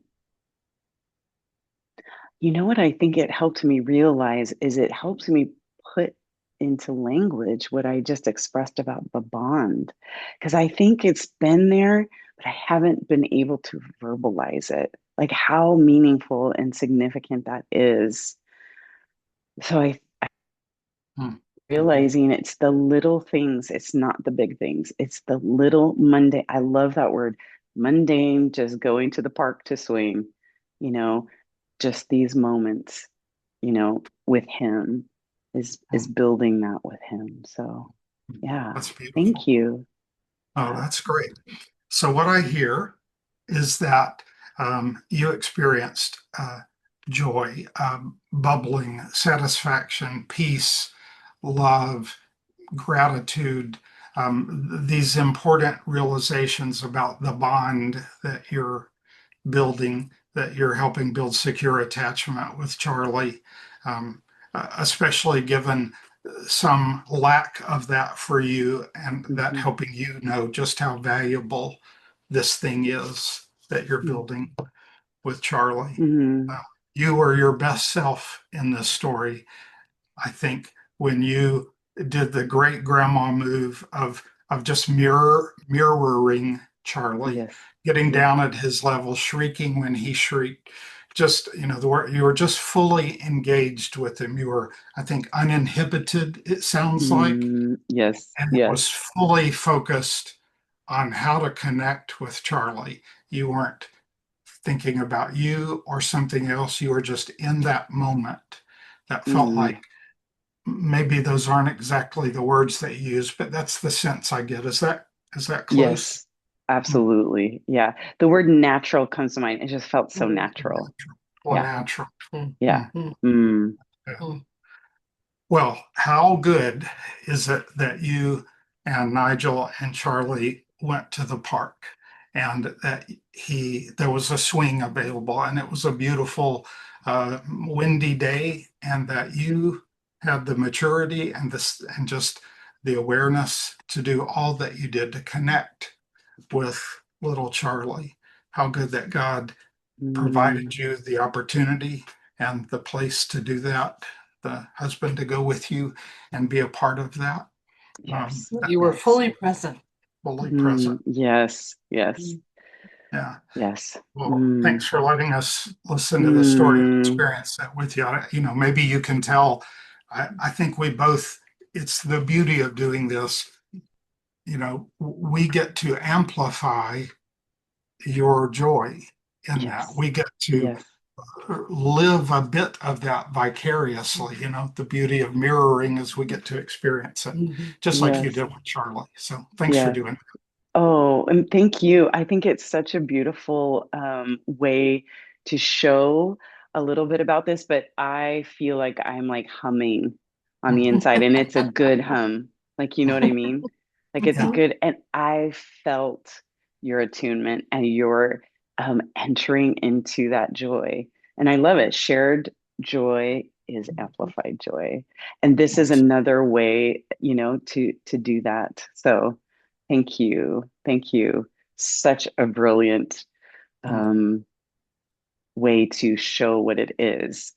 Speaker 1: what I think it helped me realize is it helps me put into language what I just expressed about the bond. Because I think it's been there, but I haven't been able to verbalize it, like how meaningful and significant that is. So I
Speaker 2: Hmm.
Speaker 1: realizing it's the little things, it's not the big things. It's the little mundane. I love that word, mundane, just going to the park to swing, you know, just these moments, with him is
Speaker 2: Hmm.
Speaker 1: building that with him. So, yeah,
Speaker 2: That's
Speaker 1: thank
Speaker 2: beautiful.
Speaker 1: you.
Speaker 2: Oh,
Speaker 1: Yeah.
Speaker 2: that's great. So what I hear is that you experienced joy, bubbling, satisfaction, peace, love, gratitude, these important realizations about the bond that you're building, that you're helping build secure attachment with Charlie, um, especially given some lack of that for you, and that
Speaker 1: Hmm.
Speaker 2: helping you know just how valuable this thing is that you're building with Charlie. Uh,
Speaker 1: Hmm.
Speaker 2: you are your best self in this story. I think when you did the great grandma move of just mirroring Charlie,
Speaker 1: Yes.
Speaker 2: getting
Speaker 1: Yes.
Speaker 2: down at his level, shrieking when he shrieked, just the word you were just fully engaged with him. You were, I think, uninhibited, it sounds like,
Speaker 1: Yes.
Speaker 2: and it was
Speaker 1: Yes.
Speaker 2: fully focused on how to connect with Charlie. You weren't thinking about you or something else. You were just in that moment that felt like,
Speaker 1: Mm.
Speaker 2: maybe those aren't exactly the words they use, but that's the sense I get. Is that close?
Speaker 1: Yes.
Speaker 2: Hmm.
Speaker 1: Absolutely. Yeah. The word natural comes to mind. It just felt so
Speaker 3: Mm,
Speaker 1: natural.
Speaker 2: Or
Speaker 1: Yeah.
Speaker 2: natural.
Speaker 3: mm,
Speaker 2: Hmm.
Speaker 1: Yeah.
Speaker 3: mm,
Speaker 1: Mm.
Speaker 2: Yeah.
Speaker 3: mm.
Speaker 2: Well, how good is it that you and Nigel and Charlie went to the park and that there was a swing available and it was a beautiful windy day and that you had the maturity and this and just the awareness to do all that you did to connect with little Charlie. How good that God provided
Speaker 1: Mm.
Speaker 2: you the opportunity and the place to do that, the husband to go with you and be a part of that.
Speaker 1: Yes.
Speaker 2: That
Speaker 3: You were
Speaker 1: Yes.
Speaker 3: fully present.
Speaker 2: fully present.
Speaker 1: Yes, yes,
Speaker 2: Yeah.
Speaker 1: yes.
Speaker 2: Well, thanks
Speaker 1: Mm,
Speaker 2: for letting us listen to the story and
Speaker 1: mm,
Speaker 2: experience that with you. Maybe you can tell. I think we both, it's the beauty of doing this. We get to amplify your joy in that.
Speaker 1: yes,
Speaker 2: We get to
Speaker 1: yes.
Speaker 2: live a bit of that vicariously, the beauty of mirroring as we get to experience it, just like you
Speaker 1: Yes,
Speaker 2: did with Charlie. So thanks for
Speaker 1: yes.
Speaker 2: doing
Speaker 1: Oh, and thank you. I think it's such a beautiful way to show a little bit about this, but I feel like I'm like humming on the inside, and it's a good hum. Like, you know what I mean? Like it's a
Speaker 2: that.
Speaker 1: good, and I felt your attunement and your entering into that joy. And I love it. Shared joy is amplified joy. And this is
Speaker 2: Yeah.
Speaker 1: another way, to do that. So thank you. Thank you. Such a brilliant um, way to show what it is.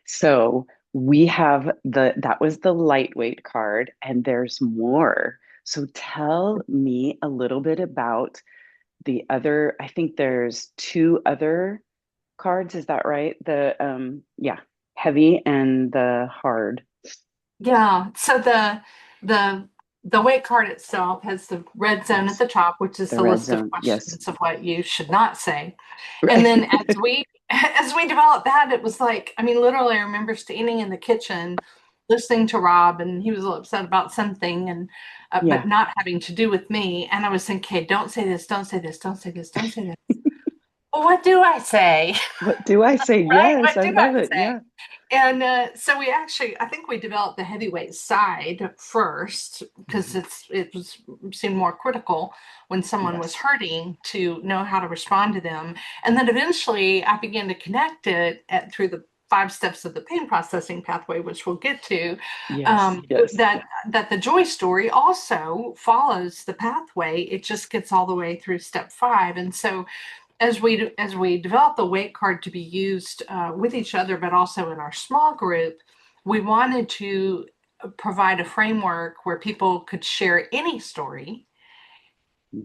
Speaker 1: So we have that was the lightweight card, and there's more. So tell me a little bit about the other, I think there's two other cards, is that right? Yeah, heavy and the hard,
Speaker 3: Yeah. So the the weight card itself has the red zone at
Speaker 1: yes.
Speaker 3: the top, which is
Speaker 1: The
Speaker 3: the
Speaker 1: red
Speaker 3: list of
Speaker 1: zone, yes.
Speaker 3: questions of what you should not say. And
Speaker 1: Right.
Speaker 3: then as we as we developed that, it was like, I mean, literally, I remember standing in the kitchen listening to Rob, and he was a little upset about something, and but
Speaker 1: Yeah.
Speaker 3: not having to do with me. And I was thinking, okay, don't say this, don't say this, don't say this, don't say this. Well, what do I say?
Speaker 1: What do I say?
Speaker 3: Right?
Speaker 1: Yes,
Speaker 3: What
Speaker 1: I
Speaker 3: do I
Speaker 1: love it.
Speaker 3: say?
Speaker 1: Yeah.
Speaker 3: And so we actually, I think we developed the heavyweight side first because
Speaker 2: Mhm.
Speaker 3: it seemed more critical when someone was
Speaker 1: Yes.
Speaker 3: hurting to know how to respond to them. And then eventually I began to connect it through the 5 steps of the pain processing pathway, which we'll get to,
Speaker 1: Yes. Yes.
Speaker 3: that the joy story also follows the pathway. It just gets all the way through step 5. And so as we developed the weight card to be used with each other, but also in our small group, we wanted to provide a framework where people could share any story,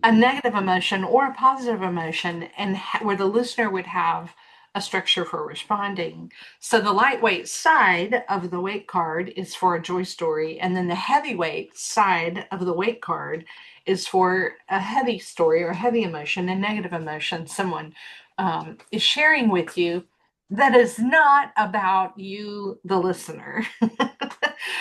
Speaker 3: a
Speaker 1: Mhm.
Speaker 3: negative emotion or a positive emotion, and where the listener would have a structure for responding. So the lightweight side of the weight card is for a joy story, and then the heavyweight side of the weight card is for a heavy story or heavy emotion and negative emotion someone is sharing with you that is not about you, the listener.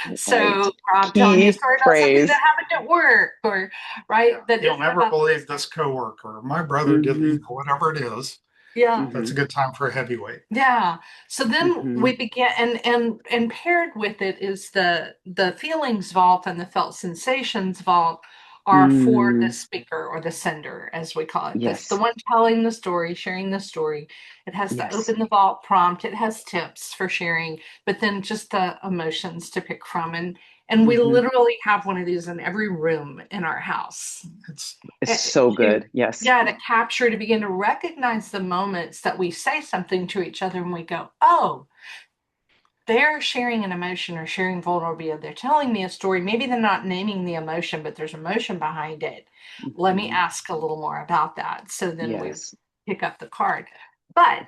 Speaker 1: Right.
Speaker 3: So Rob telling you a
Speaker 1: Key
Speaker 3: story about something that
Speaker 1: phrase.
Speaker 3: happened at work, or right,
Speaker 2: Yeah.
Speaker 3: that
Speaker 2: You'll
Speaker 3: isn't
Speaker 2: never
Speaker 3: about the
Speaker 2: believe
Speaker 3: listener.
Speaker 2: this coworker. My brother did,
Speaker 1: Hmm.
Speaker 2: whatever it is.
Speaker 3: Yeah.
Speaker 2: That's a
Speaker 1: Hmm.
Speaker 2: good time for a heavyweight.
Speaker 3: Yeah. So then
Speaker 1: Hmm.
Speaker 3: we began, and paired with it is the feelings vault and the felt sensations vault are for the
Speaker 1: Mm.
Speaker 3: speaker or the sender, as we call it. This the
Speaker 1: Yes.
Speaker 3: one telling the story, sharing the story. It has the
Speaker 1: Yes.
Speaker 3: open the vault prompt. It has tips for sharing, but then just the emotions to pick from. And we
Speaker 1: Hmm.
Speaker 3: literally have one of these in every room in our house.
Speaker 2: It's
Speaker 1: It's
Speaker 3: eh,
Speaker 1: so
Speaker 3: to
Speaker 1: good. Yes.
Speaker 3: yeah, to capture, to begin to recognize the moments that we say something to each other and we go, oh, they're sharing an emotion or sharing vulnerability. They're telling me a story. Maybe they're not naming the emotion, but there's emotion behind it. Let me
Speaker 1: Hmm.
Speaker 3: ask a little more about that. So then we
Speaker 1: Yes.
Speaker 3: pick up the card. But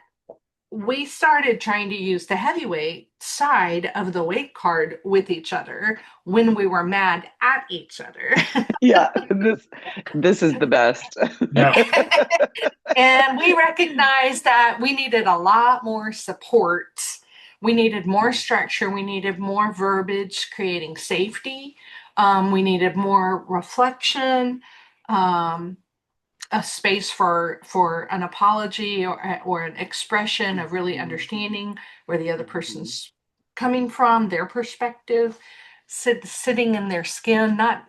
Speaker 3: we started trying to use the heavyweight side of the weight card with each other when we were mad at each other.
Speaker 1: Yeah. This is the best.
Speaker 2: yeah.
Speaker 3: And we recognized that we needed a lot more support. We needed more structure. We needed more verbiage, creating safety. We needed more reflection, um, a space for an apology or an expression of really
Speaker 1: Mhm.
Speaker 3: understanding where the other
Speaker 1: Mhm.
Speaker 3: person's coming from, their perspective, sitting in their skin, not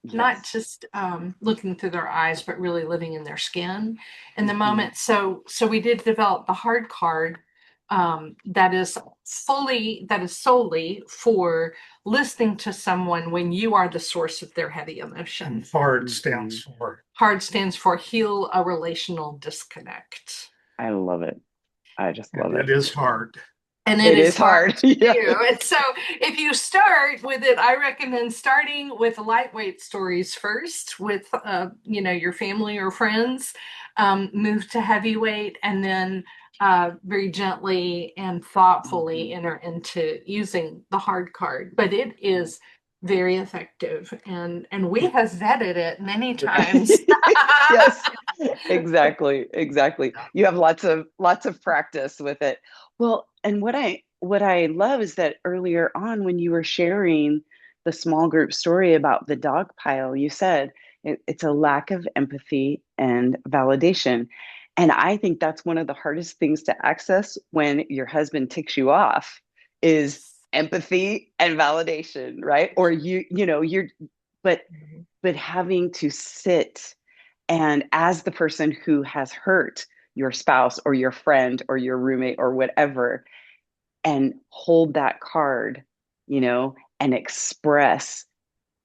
Speaker 1: Yes.
Speaker 3: just looking through their eyes, but really living in their skin in the
Speaker 1: Hmm.
Speaker 3: moment. So we did develop the hard card that is solely for listening to someone when you are the source of their heavy
Speaker 2: And
Speaker 3: emotion.
Speaker 2: FARD
Speaker 1: Hmm.
Speaker 2: stands for.
Speaker 3: Hard stands for heal a relational disconnect.
Speaker 1: I love it. I just love
Speaker 2: And it
Speaker 1: it.
Speaker 2: is hard.
Speaker 3: And it
Speaker 1: It
Speaker 3: is
Speaker 1: is
Speaker 3: hard
Speaker 1: hard.
Speaker 3: to
Speaker 1: Yeah.
Speaker 3: do. And so if you start with it, I recommend starting with lightweight stories first with, your family or friends, move to heavyweight, and then very gently and thoughtfully
Speaker 1: Mhm.
Speaker 3: enter into using the hard card. But it is very effective, and we have vetted it many times.
Speaker 1: Yes, exactly, exactly. You have lots of practice with it. Well, and what I love is that earlier on when you were sharing the small group story about the dog pile, you said it's a lack of empathy and validation. And I think that's one of the hardest things to access when your husband ticks you off is
Speaker 3: Yes.
Speaker 1: empathy and validation, right? Or you're but but having to sit and as the person who has hurt your spouse or your friend or your roommate or whatever, and hold that card, and express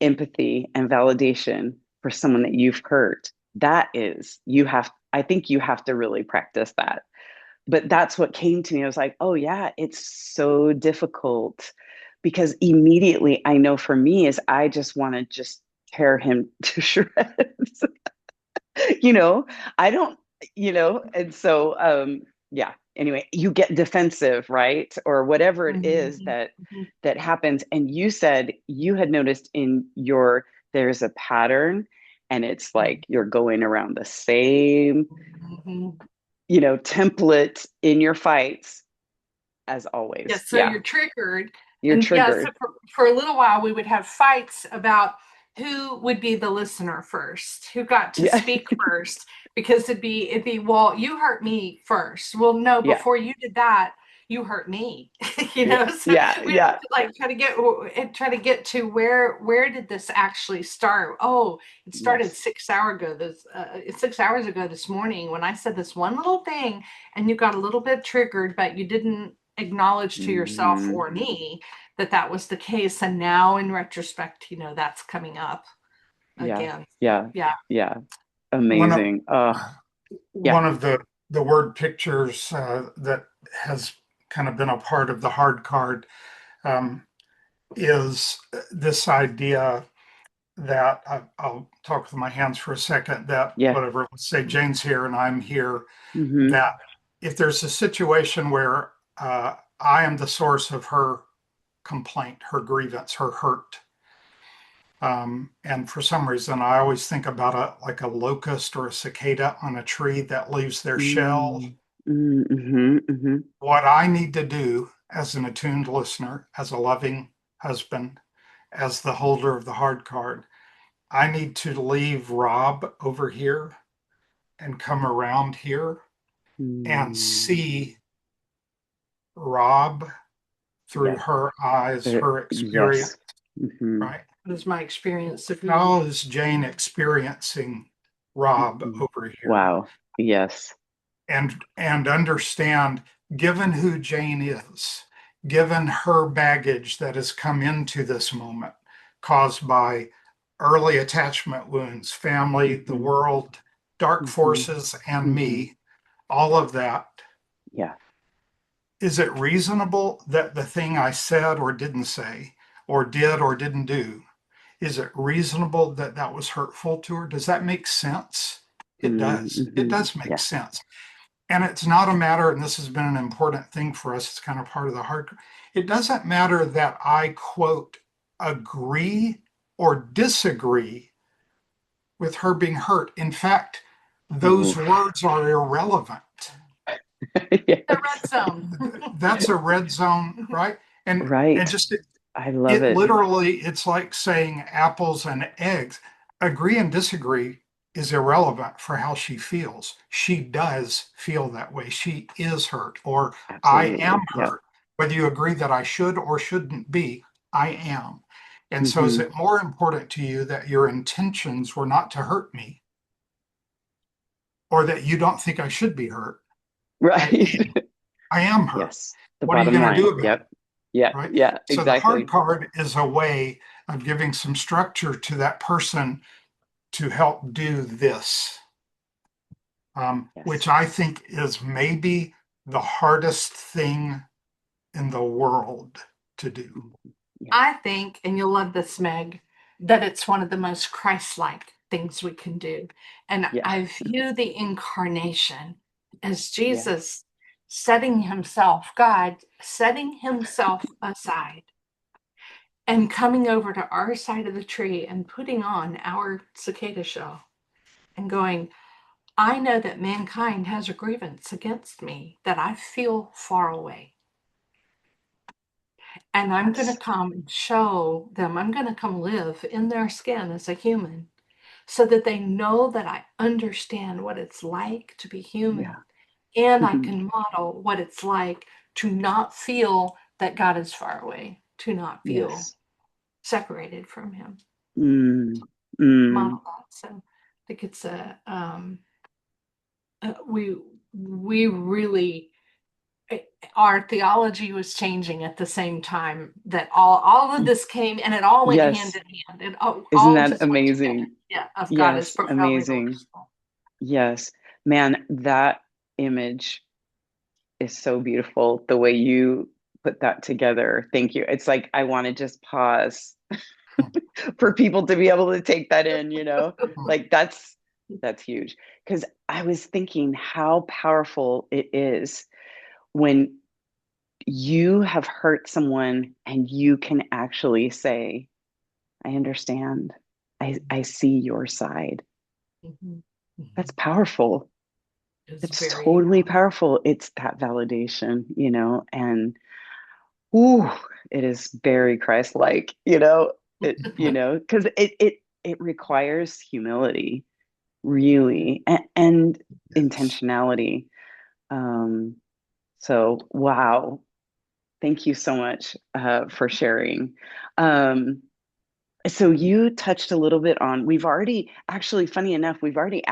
Speaker 1: empathy and validation for someone that you've hurt, I think you have to really practice that. But that's what came to me. I was like, oh, yeah, it's so difficult because immediately I know for me is I just want to just tear him to shreds. you know I don't, and so yeah, anyway, you get defensive, right, or whatever it is
Speaker 3: Mhm.
Speaker 1: that happens. And you said you had noticed there's a pattern, and it's like you're going around the same
Speaker 3: Mhm.
Speaker 1: template in your fights as always.
Speaker 3: Yes, so
Speaker 1: Yeah,
Speaker 3: you're triggered.
Speaker 1: you're
Speaker 3: And yeah, so
Speaker 1: triggered.
Speaker 3: for a little while, we would have fights about who would be the listener first, who got to
Speaker 1: Yeah.
Speaker 3: speak first, because it'd be, well, you hurt me first. Well, no,
Speaker 1: Yeah.
Speaker 3: before you did that, you hurt me.
Speaker 1: Yeah.
Speaker 3: So
Speaker 1: Yeah.
Speaker 3: we have
Speaker 1: Yeah.
Speaker 3: to like try to get to where did this actually start? Oh, it started
Speaker 1: Yes.
Speaker 3: 6 hours ago this morning when I said this one little thing, and you got a little bit triggered, but you didn't acknowledge to yourself
Speaker 1: Hmm.
Speaker 3: or me that that was the case. And now in retrospect, that's coming up
Speaker 1: Yeah.
Speaker 3: again. So,
Speaker 1: Yeah.
Speaker 3: yeah.
Speaker 1: Yeah.
Speaker 2: One of
Speaker 1: Amazing. Yeah.
Speaker 2: one of the word pictures that has kind of been a part of the hard card um, is this idea that I'll talk with my hands for a second. That
Speaker 1: Yeah.
Speaker 2: whatever, let's say Jane's here and I'm here.
Speaker 1: Hmm.
Speaker 2: That if there's a situation where I am the source of her complaint, her grievance, her hurt. And for some reason, I always think about like a locust or a cicada on a tree that leaves their shell.
Speaker 1: Mm. Hmm. Hmm.
Speaker 2: What I need to do as an attuned listener, as a loving husband, as the holder of the hard card, I need to leave Rob over here and come around here and
Speaker 1: Mm.
Speaker 2: see Rob through
Speaker 1: Yeah.
Speaker 2: her eyes, her experience,
Speaker 1: Yes. Hmm.
Speaker 2: right?
Speaker 3: It was my experience of
Speaker 2: How is Jane experiencing Rob
Speaker 1: Hmm.
Speaker 2: over here?
Speaker 1: Wow. Yes.
Speaker 2: And understand, given who Jane is, given her baggage that has come into this moment, caused by early attachment wounds, family, the
Speaker 1: Hmm.
Speaker 2: world, dark
Speaker 1: Hmm.
Speaker 2: forces, and
Speaker 1: Hmm.
Speaker 2: me, all of that.
Speaker 1: Yeah.
Speaker 2: Is it reasonable that the thing I said or didn't say, or did or didn't do, is it reasonable that that was hurtful to her? Does that make sense? It does. It
Speaker 1: Hmm.
Speaker 2: does make
Speaker 1: Yeah.
Speaker 2: sense. And it's not a matter, and this has been an important thing for us, it's kind of part of the hard. It doesn't matter that I quote agree or disagree with her being hurt. In fact, those
Speaker 1: Oof.
Speaker 2: words are irrelevant.
Speaker 3: the red
Speaker 1: Yes.
Speaker 3: zone.
Speaker 2: That's a red zone, right? And
Speaker 1: Right.
Speaker 2: just
Speaker 1: I love
Speaker 2: it
Speaker 1: it.
Speaker 2: literally, it's like saying apples and eggs. Agree and disagree is irrelevant for how she feels. She does feel that way. She is hurt, or I am
Speaker 1: Absolutely. Yep.
Speaker 2: hurt. Whether you agree that I should or shouldn't be, I am. And so, is
Speaker 1: Hmm.
Speaker 2: it more important to you that your intentions were not to hurt me, or that you don't think I should be hurt? I
Speaker 1: Right.
Speaker 2: am. I am hurt.
Speaker 1: Yes. The
Speaker 2: What are you
Speaker 1: bottom
Speaker 2: going to do
Speaker 1: line.
Speaker 2: about it?
Speaker 1: Yep. Yeah.
Speaker 2: Right?
Speaker 1: Yeah.
Speaker 2: So the hard
Speaker 1: Exactly.
Speaker 2: card is a way of giving some structure to that person to help do this, which
Speaker 1: Yes.
Speaker 2: I think is maybe the hardest thing in the world to do.
Speaker 1: Yeah.
Speaker 3: I think, and you'll love this, Meg, that it's one of the most Christ-like things we can do. And
Speaker 1: Yeah.
Speaker 3: I view the incarnation as
Speaker 1: Yeah.
Speaker 3: Jesus setting himself, God setting himself aside and coming over to our side of the tree and putting on our cicada shell and going, I know that mankind has a grievance against me, that I feel far away. And I'm going to
Speaker 1: Yes.
Speaker 3: come and show them, I'm going to come live in their skin as a human so that they know that I understand what it's like to be
Speaker 1: Yeah.
Speaker 3: human. And I
Speaker 1: Mhm.
Speaker 3: can model what it's like to not feel that God is far away, to not feel
Speaker 1: Yes.
Speaker 3: separated from him.
Speaker 1: Mm. Mm.
Speaker 3: Model that. So I think it's we really our theology was changing at the same time that all of this came, and it all went hand
Speaker 1: Yes.
Speaker 3: in hand. It
Speaker 1: Isn't
Speaker 3: all
Speaker 1: that
Speaker 3: just went together.
Speaker 1: amazing?
Speaker 3: Yeah, of God is
Speaker 1: Yes.
Speaker 3: profoundly
Speaker 1: Amazing.
Speaker 3: merciful.
Speaker 1: Yes. Man, that image is so beautiful. The way you put that together. Thank you. It's like I want to just pause for people to be able to take that in, like that's huge. Because I was thinking how powerful it is when you have hurt someone and you can actually say, I understand. I see your side.
Speaker 3: Mhm.
Speaker 1: That's
Speaker 3: Mhm.
Speaker 1: powerful.
Speaker 3: It's
Speaker 1: It's
Speaker 3: very
Speaker 1: totally powerful. It's that validation, and ooh, it is very Christ-like, because it requires humility, really, and intentionality. Um, so wow, thank you so much for sharing. Um, so you touched a little bit on, we've already, actually, funny enough, we've already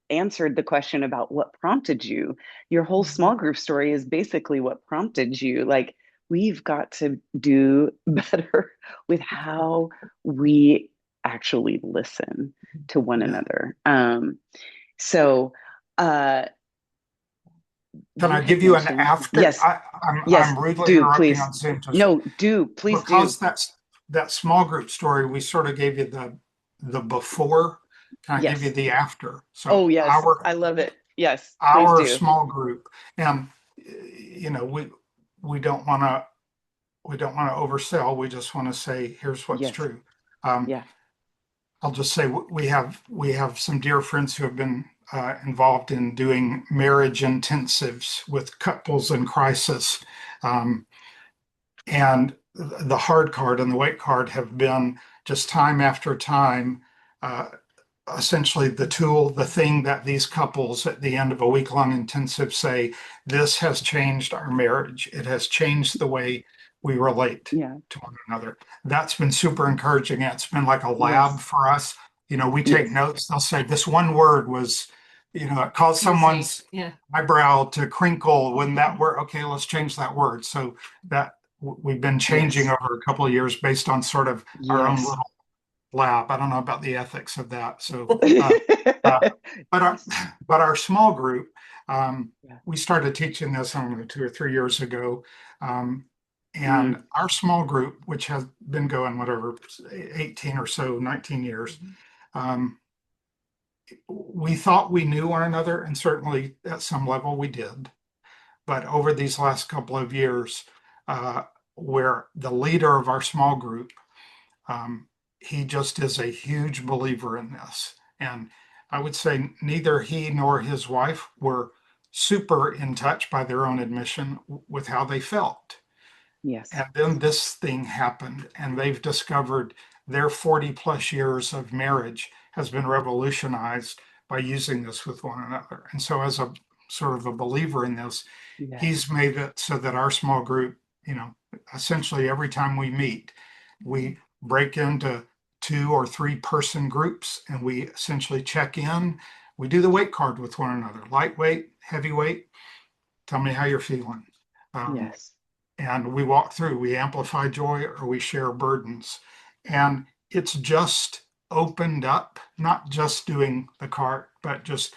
Speaker 1: answered the question about what prompted you. Your whole
Speaker 3: Mhm.
Speaker 1: small group story is basically what prompted you. Like, we've got to do better with how we actually listen to one
Speaker 2: Yeah.
Speaker 1: another. So uh,
Speaker 2: Can
Speaker 1: you
Speaker 2: I give
Speaker 1: had
Speaker 2: you an
Speaker 1: mentioned,
Speaker 2: after?
Speaker 1: yes,
Speaker 2: I'm
Speaker 1: yes,
Speaker 2: rudely
Speaker 1: do
Speaker 2: interrupting
Speaker 1: please.
Speaker 2: on Zoom to say,
Speaker 1: No, do please do.
Speaker 2: because that small group story, we sort of gave you the before. Can I give you
Speaker 1: Yes.
Speaker 2: the after? So
Speaker 1: Oh, yes,
Speaker 2: our
Speaker 1: I love it. Yes, please
Speaker 2: our
Speaker 1: do.
Speaker 2: small group, and we don't want to oversell. We just want to say here's what's
Speaker 1: Yes.
Speaker 2: true. Um,
Speaker 1: Yeah.
Speaker 2: I'll just say we have some dear friends who have been involved in doing marriage intensives with couples in crisis, um, and the hard card and the white card have been just time after time. Essentially, the thing that these couples at the end of a week-long intensive say, this has changed our marriage. It has changed the way we relate
Speaker 1: Yeah.
Speaker 2: to one another. That's been super encouraging. It's been like a lab
Speaker 1: Yes.
Speaker 2: for us. We take
Speaker 1: Yes.
Speaker 2: notes. They'll say this one word was, it caused
Speaker 3: Missing.
Speaker 2: someone's
Speaker 3: Yeah.
Speaker 2: eyebrow to crinkle when that word, okay, let's change that word. So that we've been changing
Speaker 1: Yes.
Speaker 2: over a couple of years based on sort of our own
Speaker 1: Yes.
Speaker 2: little lab. I don't know about the ethics of that. Uh, but our but our small group,
Speaker 1: Yeah.
Speaker 2: we started teaching this, I don't know, 2 or 3 years ago,
Speaker 1: Mm,
Speaker 2: and our small group, which has been going whatever 18 or so, 19 years,
Speaker 3: Mhm.
Speaker 2: um, we thought we knew one another, and certainly at some level we did. But over these last couple of years, uh, where the leader of our small group, um, he just is a huge believer in this. And I would say neither he nor his wife were super in touch by their own admission with how they felt.
Speaker 1: yes.
Speaker 2: And then this thing happened, and they've discovered their 40 plus years of marriage has been revolutionized by using this with one another. And so, as a sort of a believer in this,
Speaker 1: Yes.
Speaker 2: he's made it so that our small group, essentially every time we meet, we break into 2 or 3 person groups and we essentially check in. We do the weight card with one another, lightweight, heavyweight. Tell me how you're feeling. Um,
Speaker 1: Yes.
Speaker 2: and we walk through, we amplify joy or we share burdens. And it's just opened up, not just doing the cart, but just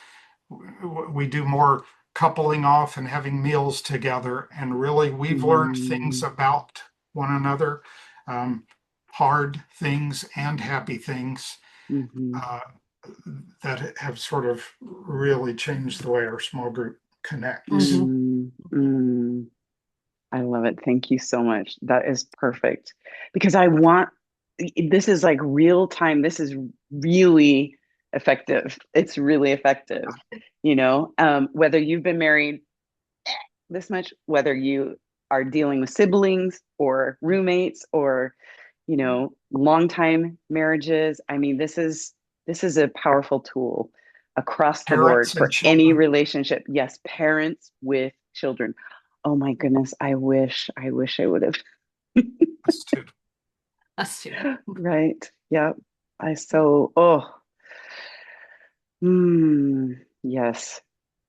Speaker 2: we do more coupling off and having meals together. And really, we've learned things
Speaker 1: Mm,
Speaker 2: about one another, um, hard things and happy things,
Speaker 1: mhm,
Speaker 2: uh, that have sort of really changed the way our small group connects.
Speaker 3: Mhm.
Speaker 1: mm, mm. I love it. Thank you so much. That is perfect because I want this is like real time. This is really effective. It's really effective. Whether you've been married this much, whether you are dealing with siblings or roommates or, longtime marriages. I mean, this is a powerful tool across the board
Speaker 2: Parents and
Speaker 1: for any
Speaker 2: children.
Speaker 1: relationship. Yes, parents with children. Oh my goodness, I wish I would have.
Speaker 2: Us too.
Speaker 3: Us too.
Speaker 1: Right. Yeah. Oh, yes,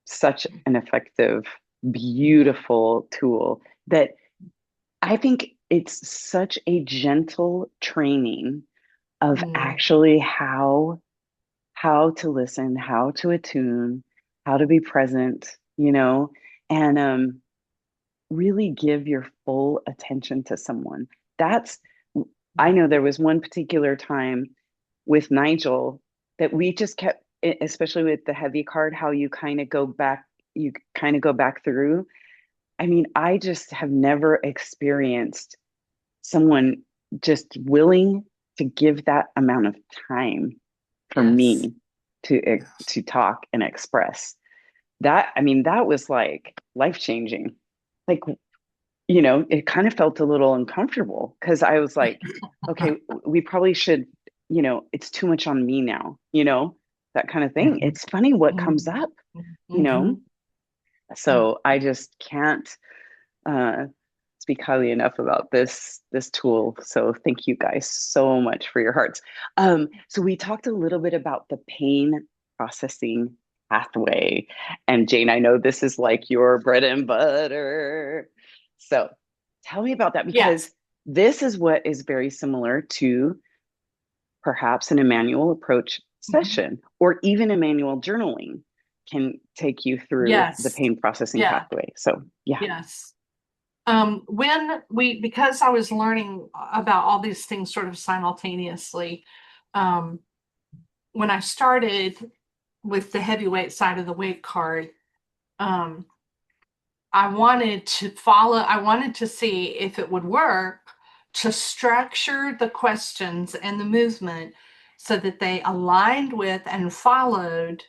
Speaker 1: such an effective, beautiful tool that I think it's such a gentle training of
Speaker 3: Mm.
Speaker 1: actually how to listen, how to attune, how to be present, and really give your full attention to someone. That's I know there was one particular time with Nigel that we just kept, especially with the heavy card, how you kind of go back through. I mean, I just have never experienced someone just willing to give that amount of time for
Speaker 3: Yes.
Speaker 1: me to talk and express. That, I mean, that was like life changing. Like, it kind of felt a little uncomfortable because I was like, okay, we probably should, it's too much on me now, that kind of thing.
Speaker 2: Mhm.
Speaker 1: It's funny what comes
Speaker 3: Mm.
Speaker 1: up, you know?
Speaker 3: Mhm. Mm.
Speaker 1: So I just can't uh, speak highly enough about this tool. So thank you guys so much for your hearts. So we talked a little bit about the pain processing pathway. And Jane, I know this is like your bread and butter. So tell me about that because
Speaker 3: Yes.
Speaker 1: this is what is very similar to perhaps an Immanuel approach
Speaker 3: Mhm.
Speaker 1: session or even Immanuel journaling can take you through the
Speaker 3: Yes.
Speaker 1: pain processing
Speaker 3: Yeah.
Speaker 1: pathway. So yeah.
Speaker 3: Yes. Because I was learning about all these things sort of simultaneously, um, when I started with the heavyweight side of the weight card, um, I wanted to see if it would work to structure the questions and the movement so that they aligned with and followed,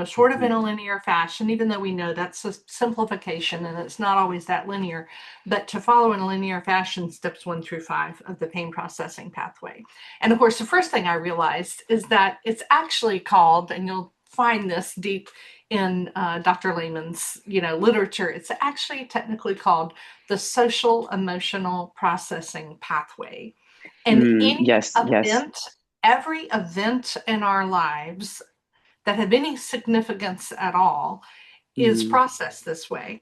Speaker 3: sort of in
Speaker 1: Mhm.
Speaker 3: a linear fashion, even though we know that's a simplification and it's not always that linear, but to follow in a linear fashion steps 1 through 5 of the pain processing pathway. And of course, the first thing I realized is that it's actually called, and you'll find this deep in Dr. Lehman's, literature. It's actually technically called the social emotional processing pathway. And
Speaker 1: Yes, yes.
Speaker 3: every event in our lives that have any significance at all is
Speaker 1: Mm,
Speaker 3: processed this way.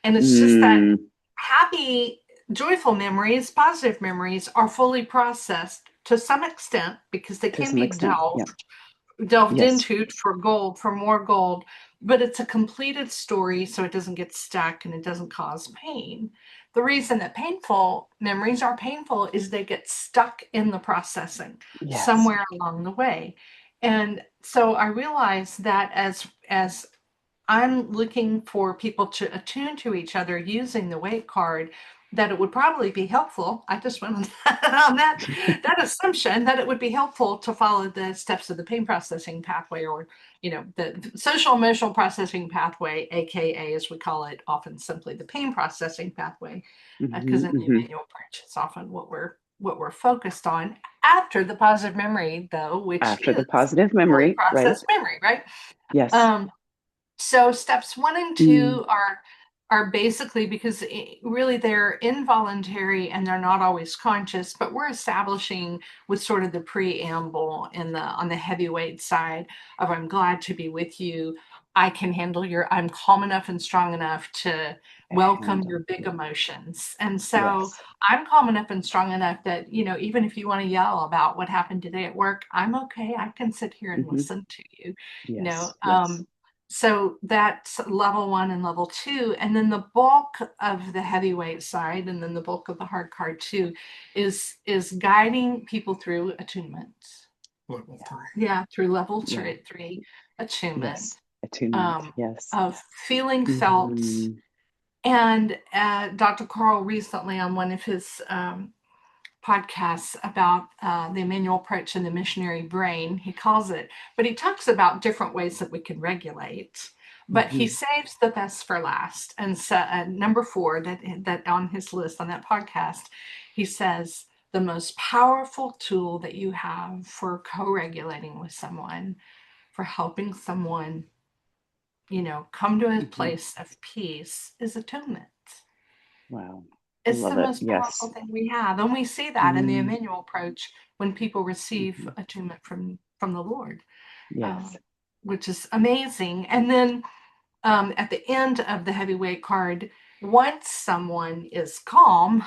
Speaker 3: And it's just that
Speaker 1: mm,
Speaker 3: happy, joyful memories, positive memories are fully processed to some extent because they
Speaker 1: to
Speaker 3: can
Speaker 1: some
Speaker 3: be
Speaker 1: extent. Yeah.
Speaker 3: delved
Speaker 1: Yes.
Speaker 3: into for gold, for more gold, but it's a completed story so it doesn't get stuck and it doesn't cause pain. The reason that painful memories are painful is they get stuck in the processing
Speaker 1: Yes.
Speaker 3: somewhere along the way. And so I realized that as I'm looking for people to attune to each other using the weight card, that it would probably be helpful. I just went on that assumption that it would be helpful to follow the steps of the pain processing pathway, or the social emotional processing pathway, aka as we call it often simply the pain processing pathway, because
Speaker 1: Hmm,
Speaker 3: in the
Speaker 1: hmm.
Speaker 3: Immanuel approach, it's often what we're focused on after the positive memory, though, which
Speaker 1: After the
Speaker 3: is
Speaker 1: positive
Speaker 3: fully
Speaker 1: memory, right?
Speaker 3: processed memory, right?
Speaker 1: Yes.
Speaker 3: Um, so steps 1 and 2
Speaker 1: Mm,
Speaker 3: are basically because really they're involuntary and they're not always conscious, but we're establishing with sort of the preamble in the on the heavyweight side of I'm glad to be with you. I'm calm enough and strong enough to welcome
Speaker 1: handle.
Speaker 3: your big emotions. And so
Speaker 1: Yes.
Speaker 3: I'm calm enough and strong enough that, even if you want to yell about what happened today at work, I'm okay. I can sit here and
Speaker 1: Hmm.
Speaker 3: listen to you. You know,
Speaker 1: Yes. Yes.
Speaker 3: um, So that's level 1 and level 2. And then the bulk of the heavyweight side, and then the bulk of the hard card too, is guiding people through attunement.
Speaker 2: Level 3.
Speaker 3: Yeah, through level
Speaker 1: Yeah.
Speaker 3: 3, attunement.
Speaker 1: Yes. Attunement. Yes.
Speaker 3: Of feeling felt. And Dr. Carl recently on one of his podcasts about the Immanuel approach and the missionary brain, he calls it, but he talks about different ways that we can regulate. But he saves the best for last. And so number 4 that on his list on that podcast, he says the most powerful tool that you have for co-regulating with someone, for helping someone, come to a place of peace is attunement.
Speaker 1: Wow.
Speaker 3: It's the most
Speaker 1: Yes.
Speaker 3: powerful thing we have. And we see that in the Immanuel approach when people receive attunement from the Lord,
Speaker 1: Yes.
Speaker 3: which is amazing. And then at the end of the heavyweight card, once someone is calm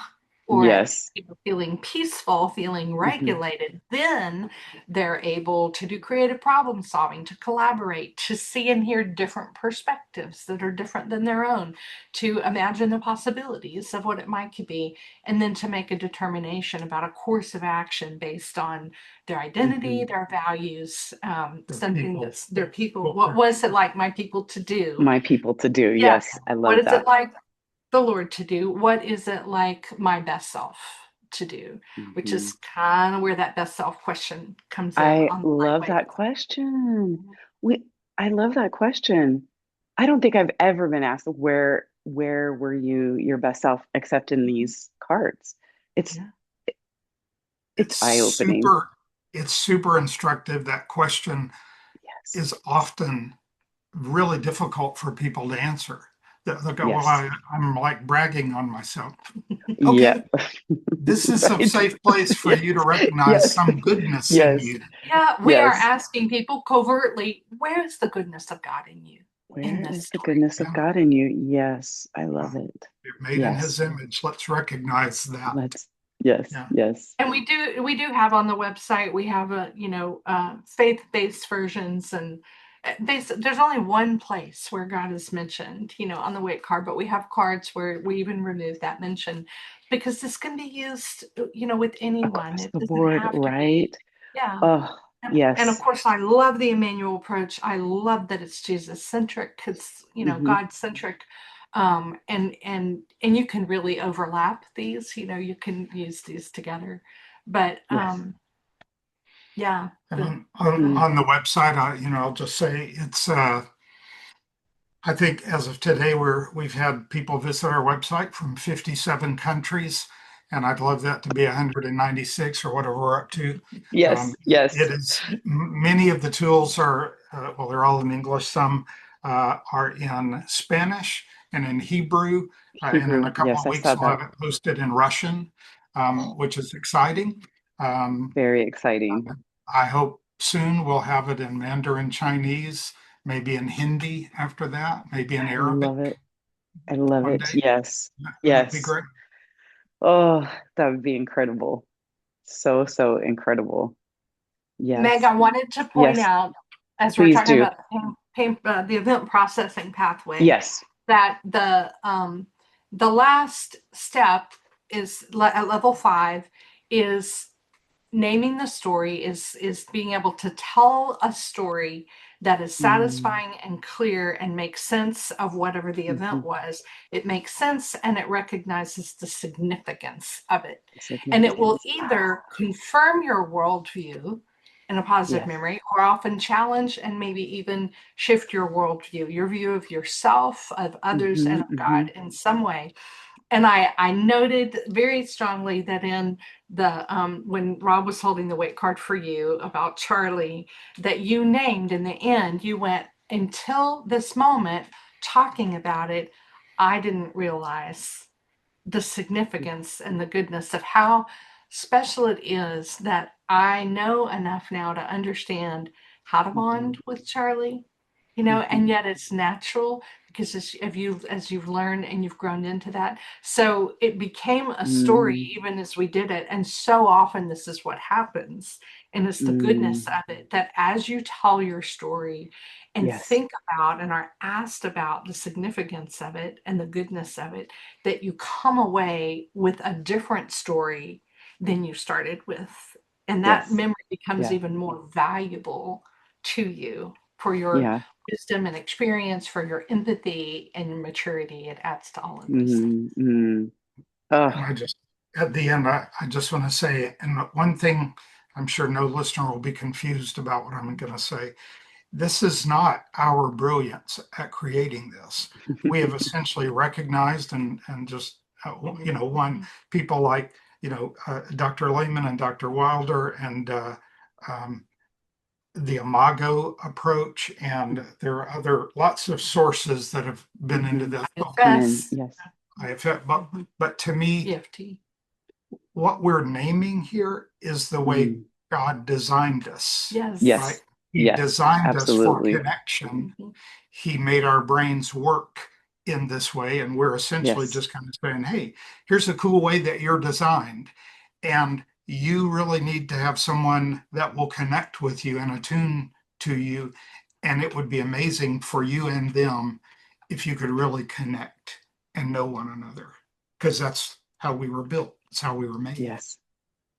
Speaker 3: or
Speaker 1: Yes.
Speaker 3: feeling peaceful, feeling regulated, then they're able to do creative problem solving, to collaborate, to see and hear different perspectives that are different than their own, to imagine the possibilities of what it might be, and then to make a determination about a course of action based on their identity, their values, something that's their people. What was it like my people to do?
Speaker 1: My people to do.
Speaker 3: Yeah.
Speaker 1: Yes. I love
Speaker 3: What is
Speaker 1: that.
Speaker 3: it like the Lord to do? What is it like my best self to do? Which is kind of where that best self question comes in.
Speaker 1: I
Speaker 3: On the
Speaker 1: love
Speaker 3: lightweight.
Speaker 1: that question. I love that question. I don't think I've ever been asked where were you your best self except in these cards. It's eye-opening.
Speaker 2: It's super instructive. That question
Speaker 1: Yes.
Speaker 2: is often really difficult for people to answer. They'll go,
Speaker 1: Yes.
Speaker 2: well, I'm like bragging on myself.
Speaker 1: Yeah.
Speaker 2: Okay, this is a
Speaker 1: Right.
Speaker 2: safe place for
Speaker 1: Yes.
Speaker 2: you to recognize
Speaker 1: Yes.
Speaker 2: some goodness in
Speaker 1: Yes.
Speaker 2: you.
Speaker 3: Yeah, we are
Speaker 1: Yes.
Speaker 3: asking people covertly, where is the goodness of God in you? In
Speaker 1: Where
Speaker 3: this
Speaker 1: is the
Speaker 3: story?
Speaker 1: goodness of
Speaker 2: Yeah.
Speaker 1: God in you? Yes. I love it.
Speaker 2: You're made in his
Speaker 1: Yes.
Speaker 2: image. Let's recognize that.
Speaker 1: Yes.
Speaker 2: Yeah.
Speaker 1: Yes.
Speaker 3: And we do have on the website, we have faith-based versions, and there's only one place where God is mentioned, on the weight card, but we have cards where we even remove that mention because this can be used, with anyone.
Speaker 1: Across
Speaker 3: It
Speaker 1: the
Speaker 3: doesn't
Speaker 1: board,
Speaker 3: have to be.
Speaker 1: right?
Speaker 3: Yeah.
Speaker 1: Oh,
Speaker 3: And of
Speaker 1: yes.
Speaker 3: course, I love the Immanuel approach. I love that it's Jesus-centric. It's God-centric, and you can really overlap these. You can use these together. But
Speaker 1: Yes.
Speaker 3: yeah.
Speaker 2: And on the website, I'll just say it's. I think as of today, we've had people visit our website from 57 countries, and I'd love that to be 196 or whatever we're up to.
Speaker 1: Yes. Yes.
Speaker 2: It is many of the tools are well, they're all in English. Some are in Spanish and in Hebrew, and in
Speaker 1: Hebrew.
Speaker 2: a couple
Speaker 1: Yes,
Speaker 2: of
Speaker 1: I saw
Speaker 2: weeks we'll
Speaker 1: that.
Speaker 2: have it posted in Russian, which is exciting.
Speaker 1: Very exciting.
Speaker 2: I hope soon we'll have it in Mandarin Chinese, maybe in Hindi after that, maybe in
Speaker 1: I
Speaker 2: Arabic
Speaker 1: love it. I love
Speaker 2: one
Speaker 1: it.
Speaker 2: day.
Speaker 1: Yes.
Speaker 2: Wouldn't that be
Speaker 1: Yes.
Speaker 2: great?
Speaker 1: Oh, that would be incredible. So, so incredible.
Speaker 3: Meg,
Speaker 1: Yes.
Speaker 3: I wanted to point
Speaker 1: Yes.
Speaker 3: out, as we're
Speaker 1: Please
Speaker 3: talking
Speaker 1: do.
Speaker 3: about the event processing pathway,
Speaker 1: Yes.
Speaker 3: that the last step is at level 5 is naming the story, is being able to tell a story that is
Speaker 1: Mm,
Speaker 3: satisfying and clear and makes sense of whatever the event
Speaker 1: mhm.
Speaker 3: was. It makes sense and it recognizes the significance of it. And it will
Speaker 1: Significance.
Speaker 3: either confirm your worldview in a positive
Speaker 1: Yes.
Speaker 3: memory, or often challenge and maybe even shift your worldview, your view of yourself, of others, and of God in some way. And I noted very strongly that in the when Rob was holding the weight card for you about Charlie, that you named in the end, you went, until this moment talking about it, I didn't realize the significance and the goodness of how special it is that I know enough now to understand how to bond with Charlie, and yet it's natural because as you've learned and you've grown into that. So it became a story
Speaker 1: Mm,
Speaker 3: even as we did it. And so often this is what happens And it's the goodness
Speaker 1: Mm,
Speaker 3: of it that as you tell your story and
Speaker 1: yes.
Speaker 3: think about and are asked about the significance of it and the goodness of it, that you come away with a different story than you started with. And that
Speaker 1: Yes.
Speaker 3: memory becomes
Speaker 1: Yeah.
Speaker 3: even more valuable to you for your
Speaker 1: Yeah.
Speaker 3: wisdom and experience, for your empathy and your maturity. It adds to all of those things.
Speaker 1: Mm, mm.
Speaker 2: And
Speaker 1: Oh,
Speaker 2: I just, at the end, I just want to say, and one thing I'm sure no listener will be confused about what I'm going to say. This is not our brilliance at creating this. We have essentially recognized and just, one people like, Dr. Lehman and Dr. Wilder and um, the Imago approach. And there are other lots of sources that have been into
Speaker 1: mhm.
Speaker 2: this.
Speaker 1: Come in.
Speaker 3: IFS,
Speaker 1: Yes.
Speaker 2: But to me,
Speaker 3: EFT.
Speaker 2: what we're naming here is the way
Speaker 1: Mm.
Speaker 2: God designed us, right?
Speaker 3: Yes.
Speaker 1: Yes.
Speaker 2: He
Speaker 1: Yes.
Speaker 2: designed us for
Speaker 1: Absolutely.
Speaker 2: connection.
Speaker 3: Mhm.
Speaker 2: He made our brains work in this way. And we're essentially
Speaker 1: Yes.
Speaker 2: just kind of saying, hey, here's a cool way that you're designed. And you really need to have someone that will connect with you and attune to you. And it would be amazing for you and them if you could really connect and know one another, because that's how we were built. It's how we were made.
Speaker 1: Yes.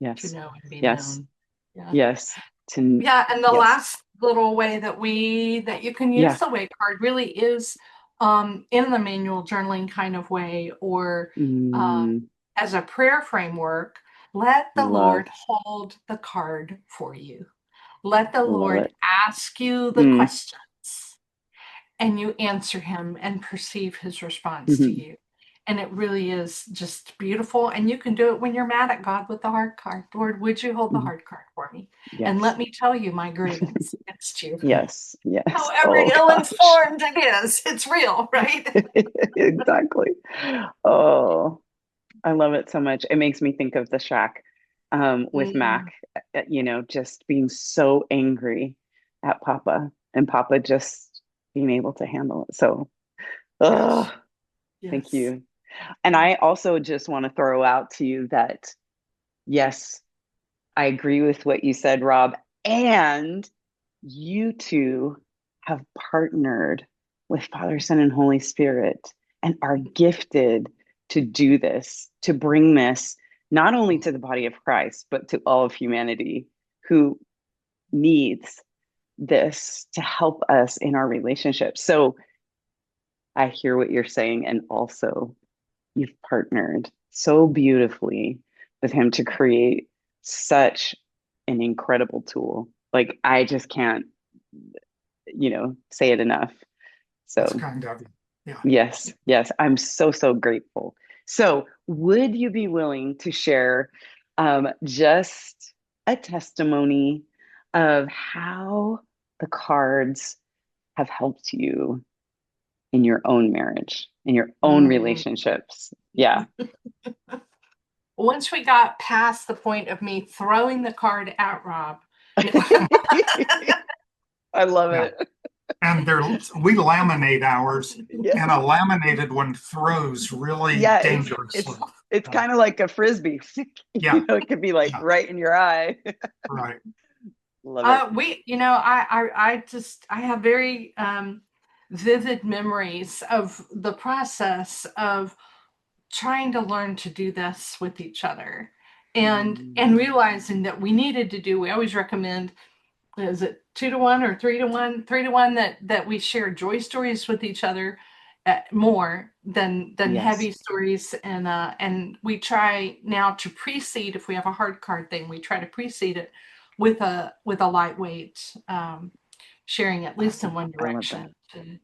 Speaker 3: To
Speaker 1: Yes.
Speaker 3: know and be
Speaker 1: Yes.
Speaker 3: known. Yeah.
Speaker 1: Yes. To,
Speaker 3: Yeah, and the
Speaker 1: yes.
Speaker 3: last little way that you can use
Speaker 1: Yeah.
Speaker 3: the way card really is in the manual journaling kind of way, or
Speaker 1: Mm,
Speaker 3: as a prayer framework. Let the
Speaker 1: love.
Speaker 3: Lord hold the card for you. Let the
Speaker 1: Love
Speaker 3: Lord
Speaker 1: it.
Speaker 3: ask you the
Speaker 1: Mm.
Speaker 3: questions and you answer him and perceive his response to
Speaker 1: Mhm.
Speaker 3: you. And it really is just beautiful. And you can do it when you're mad at God with the heart card. Lord, would you hold the
Speaker 1: Mhm.
Speaker 3: heart card for me? And
Speaker 1: Yes.
Speaker 3: let me tell you my grievance against you.
Speaker 1: Yes. Yes.
Speaker 3: However
Speaker 1: Oh gosh.
Speaker 3: ill-informed it is, it's real, right?
Speaker 1: Exactly. Oh, I love it so much. It makes me think of the shack with Mac,
Speaker 3: Mm,
Speaker 1: just being so angry at Papa and Papa just being able to handle it. So, oh,
Speaker 2: Yes.
Speaker 1: thank
Speaker 3: yes.
Speaker 1: you. And I also just want to throw out to you that, yes, I agree with what you said, Rob. And you two have partnered with Father, Son, and Holy Spirit and are gifted to do this, to bring this not only to the body of Christ, but to all of humanity who needs this to help us in our relationships. So I hear what you're saying. And also, you've partnered so beautifully with him to create such an incredible tool. Like, I just can't, say it enough.
Speaker 2: That's
Speaker 1: So,
Speaker 2: kind of you. Yeah.
Speaker 1: yes, yes, I'm so, so grateful. So, would you be willing to share just a testimony of how the cards have helped you in your own marriage, in your own
Speaker 3: Mm.
Speaker 1: relationships? Yeah.
Speaker 3: Once we got past the point of me throwing the card at Rob, no.
Speaker 1: I love
Speaker 2: Yeah.
Speaker 1: it.
Speaker 2: And we laminate ours, and
Speaker 1: Yes.
Speaker 2: a laminated one throws really
Speaker 1: Yeah, it's
Speaker 2: dangerously.
Speaker 1: it's
Speaker 2: Uh,
Speaker 1: kind of like a frisbee.
Speaker 2: yeah.
Speaker 1: It could be like
Speaker 2: Yeah.
Speaker 1: right in your eye.
Speaker 2: Right.
Speaker 1: Love it.
Speaker 3: I have very vivid memories of the process of trying to learn to do this with each other, and
Speaker 1: Mm,
Speaker 3: realizing that we needed to do. We always recommend, is it 2 to 1 or 3 to 1? 3 to 1, that we share joy stories with each other, more than
Speaker 1: yes.
Speaker 3: heavy stories, and we try now to precede, if we have a hard card thing, we try to precede it with a lightweight, sharing at least in
Speaker 1: Awesome.
Speaker 3: one
Speaker 1: I love that.
Speaker 3: direction,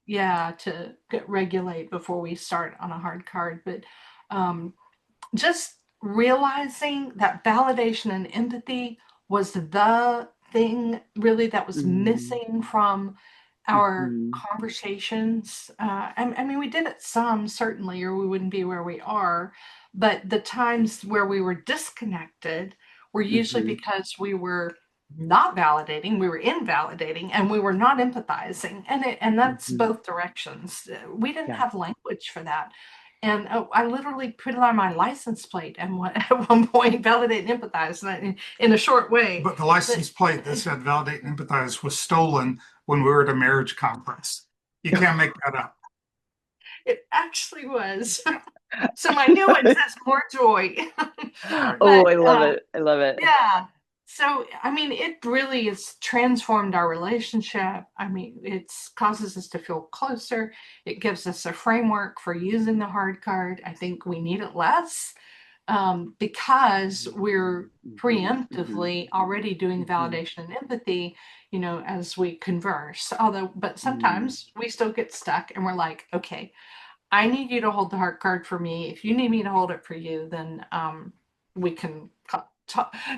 Speaker 3: to get regulate before we start on a hard card. But um, just realizing that validation and empathy was the thing really that was
Speaker 1: Mm,
Speaker 3: missing from our
Speaker 1: mhm.
Speaker 3: conversations. I mean, we did it some, certainly, or we wouldn't be where we are. But the times where we were disconnected were usually
Speaker 1: Mhm.
Speaker 3: because we were not validating, we were invalidating, and we were not empathizing. And that's
Speaker 1: Mhm.
Speaker 3: both directions. We didn't
Speaker 1: Yeah.
Speaker 3: have language for that. And I literally put it on my license plate and at one point, validate and empathize in a short way.
Speaker 2: But the license plate that said validate and empathize was stolen when we were at a marriage conference. You can't make that up.
Speaker 3: It actually was. So my new one says more joy.
Speaker 1: Oh,
Speaker 3: But
Speaker 1: I love it. I love it.
Speaker 3: yeah. So, I mean, it really has transformed our relationship. I mean, it causes us to feel closer. It gives us a framework for using the hard card. I think we need it less because we're preemptively already doing validation and empathy, as we converse. But sometimes we still get stuck and we're like, okay, I need you to hold the heart card for me. If you need me to hold it for you, then we can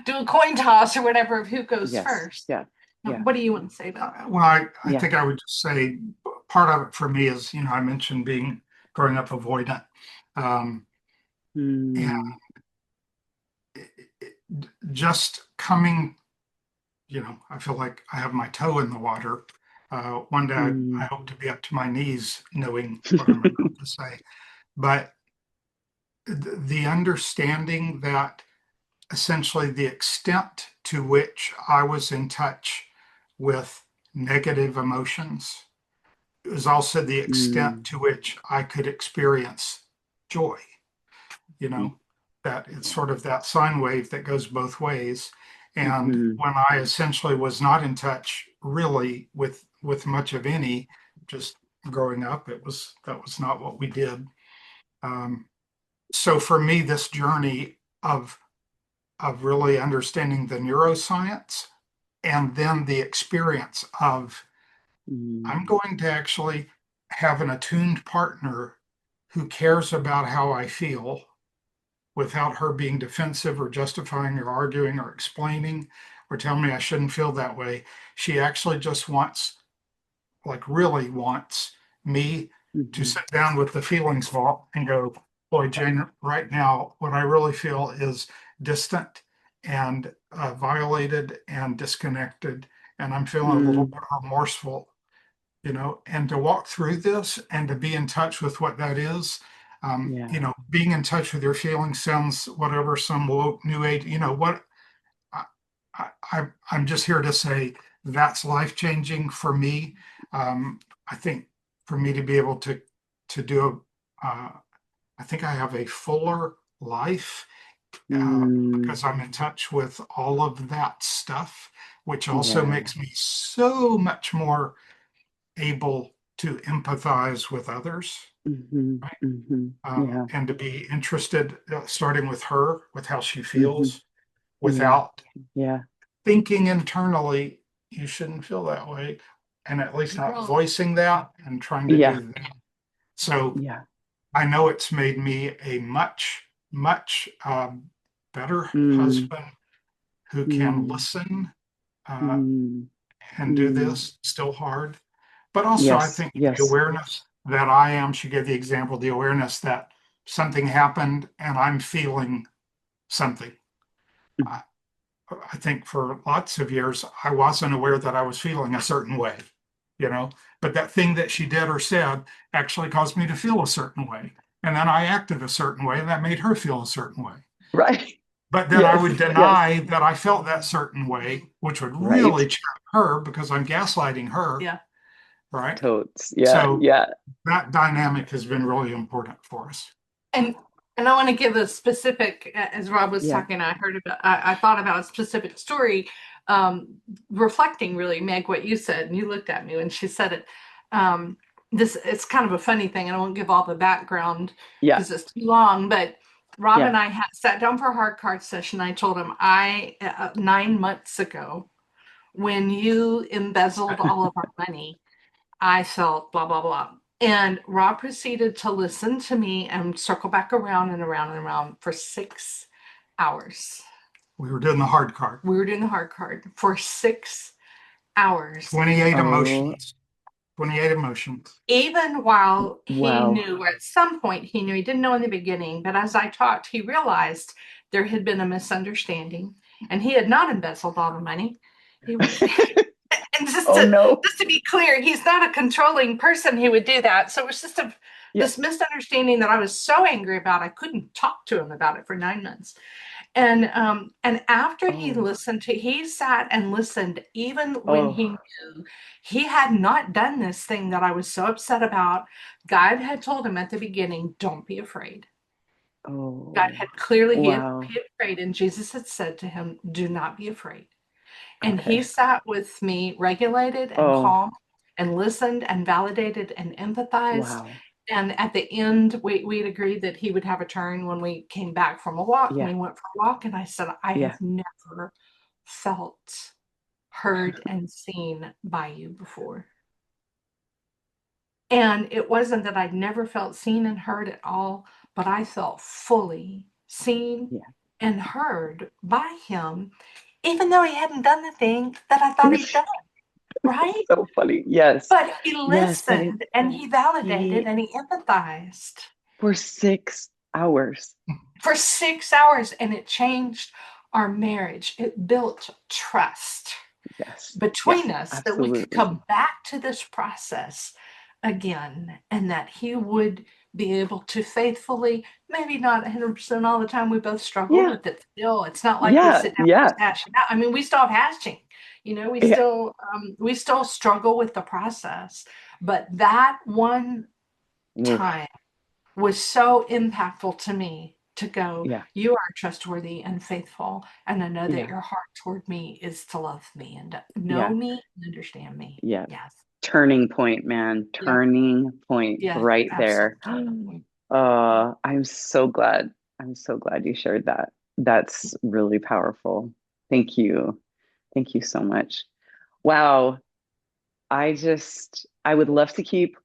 Speaker 3: do a coin toss or whatever of who goes first.
Speaker 1: Yeah.
Speaker 3: What do you want to say about that?
Speaker 2: Well, I think I would just say part of it for me is, I mentioned growing up avoidant. And just coming, I feel like I have my toe in the water. One day I hope to be up to my knees knowing what I'm about to say. But the understanding that essentially the extent to which I was in touch with negative emotions is also the extent to which I could experience joy. That it's sort of that sine wave that goes both ways. And when I essentially was not in touch really with much of any, just growing up, that was not what we did. So for me, this journey of really understanding the neuroscience and then the experience of I'm going to actually have an attuned partner who cares about how I feel without her being defensive or justifying or arguing or explaining or telling me I shouldn't feel that way. She actually just really wants me to sit down with the feelings vault and go, boy, Jane, right now, what I really feel is distant and violated and disconnected. And I'm feeling a little bit remorseful, and to walk through this and to be in touch with what that is. Being in touch with your feelings sounds whatever, some woke new age, what I'm just here to say that's life-changing for me. I think for me to be able to do I think I have a fuller life because I'm in touch with all of that stuff, which also makes me so much more able to empathize with others, right? And to be interested, starting with her, with how she feels, without thinking internally, you shouldn't feel that way, and at least not voicing that and trying to do that. So I know it's made me a much, much better husband who can listen and do this, still hard. But also, I think the awareness that she gave the example, the awareness that something happened and I'm feeling something. I think for lots of years, I wasn't aware that I was feeling a certain way, but that thing that she did or said actually caused me to feel a certain way. And then I acted a certain way, and that made her feel a certain way.
Speaker 1: Right.
Speaker 2: But then I would deny that I felt that certain way, which would really trap her because I'm gaslighting her.
Speaker 3: Yeah.
Speaker 2: Right.
Speaker 1: Totes.
Speaker 2: So that dynamic has been really important for us.
Speaker 3: And I want to give a specific, as Rob was talking, I thought about a specific story, reflecting really, Meg, what you said, and you looked at me when she said it. It's kind of a funny thing, and I won't give all the background because it's too long, but Rob and I sat down for a hard card session. I told him 9 months ago, when you embezzled all of our money, I felt blah, blah, blah. And Rob proceeded to listen to me and circle back around and around and around for 6 hours.
Speaker 2: We were doing the hard card.
Speaker 3: For 6 hours.
Speaker 2: 28 emotions. 28 emotions.
Speaker 3: Even while he knew, or at some point he knew, he didn't know in the beginning, but as I talked, he realized there had been a misunderstanding and he had not embezzled all the money. He was... And just to be clear, he's not a controlling person who would do that. So it was just
Speaker 1: Yeah.
Speaker 3: this misunderstanding that I was so angry about, I couldn't talk to him about it for 9 months. And after
Speaker 1: Oh,
Speaker 3: he sat and listened, even when he
Speaker 1: oh,
Speaker 3: knew he had not done this thing that I was so upset about. God had told him at the beginning, don't be afraid. God
Speaker 1: oh,
Speaker 3: had clearly, he had
Speaker 1: wow.
Speaker 3: afraid, and Jesus had said to him, do not be afraid. And he
Speaker 1: Okay.
Speaker 3: sat with me, regulated and
Speaker 1: Oh,
Speaker 3: calm, and listened and validated and empathized.
Speaker 1: wow.
Speaker 3: And at the end, we'd agreed that he would have a turn when we came back from a walk. And
Speaker 1: Yeah.
Speaker 3: we went for a walk, and I said, I
Speaker 1: Yeah.
Speaker 3: have never felt heard and seen by you before. And it wasn't that I'd never felt seen and heard at all, but I felt fully seen
Speaker 1: Yeah.
Speaker 3: and heard by him, even though he hadn't done the thing that I thought he'd done, right?
Speaker 1: So funny. Yes.
Speaker 3: But he
Speaker 1: Yes, but it
Speaker 3: listened and he validated
Speaker 1: he
Speaker 3: and he empathized
Speaker 1: for 6 hours.
Speaker 3: for 6 hours, and it changed our marriage. It built trust
Speaker 1: Yes.
Speaker 3: between
Speaker 1: Yes,
Speaker 3: us that we could
Speaker 1: absolutely.
Speaker 3: come back to this process again, and that he would be able to faithfully, maybe not 100% all the time, we both struggle
Speaker 1: Yeah.
Speaker 3: with it still. It's not like we
Speaker 1: Yeah.
Speaker 3: sit down and
Speaker 1: Yeah.
Speaker 3: just hash it out. I mean, we still have hashing,
Speaker 1: Yeah.
Speaker 3: we still struggle with the process. But that one
Speaker 1: Oof.
Speaker 3: time was so impactful to me, to go,
Speaker 1: Yeah.
Speaker 3: you are trustworthy and faithful, and I know that
Speaker 1: Yeah.
Speaker 3: your heart toward me is to love me and to know
Speaker 1: Yeah.
Speaker 3: me and understand me.
Speaker 1: Yeah.
Speaker 3: Yes.
Speaker 1: Turning point, man.
Speaker 3: Yep.
Speaker 1: Turning point
Speaker 3: Yes,
Speaker 1: right there.
Speaker 3: absolutely.
Speaker 1: I'm so glad. I'm so glad you shared that. That's really powerful. Thank you. Thank you so much. Wow. I would love to keep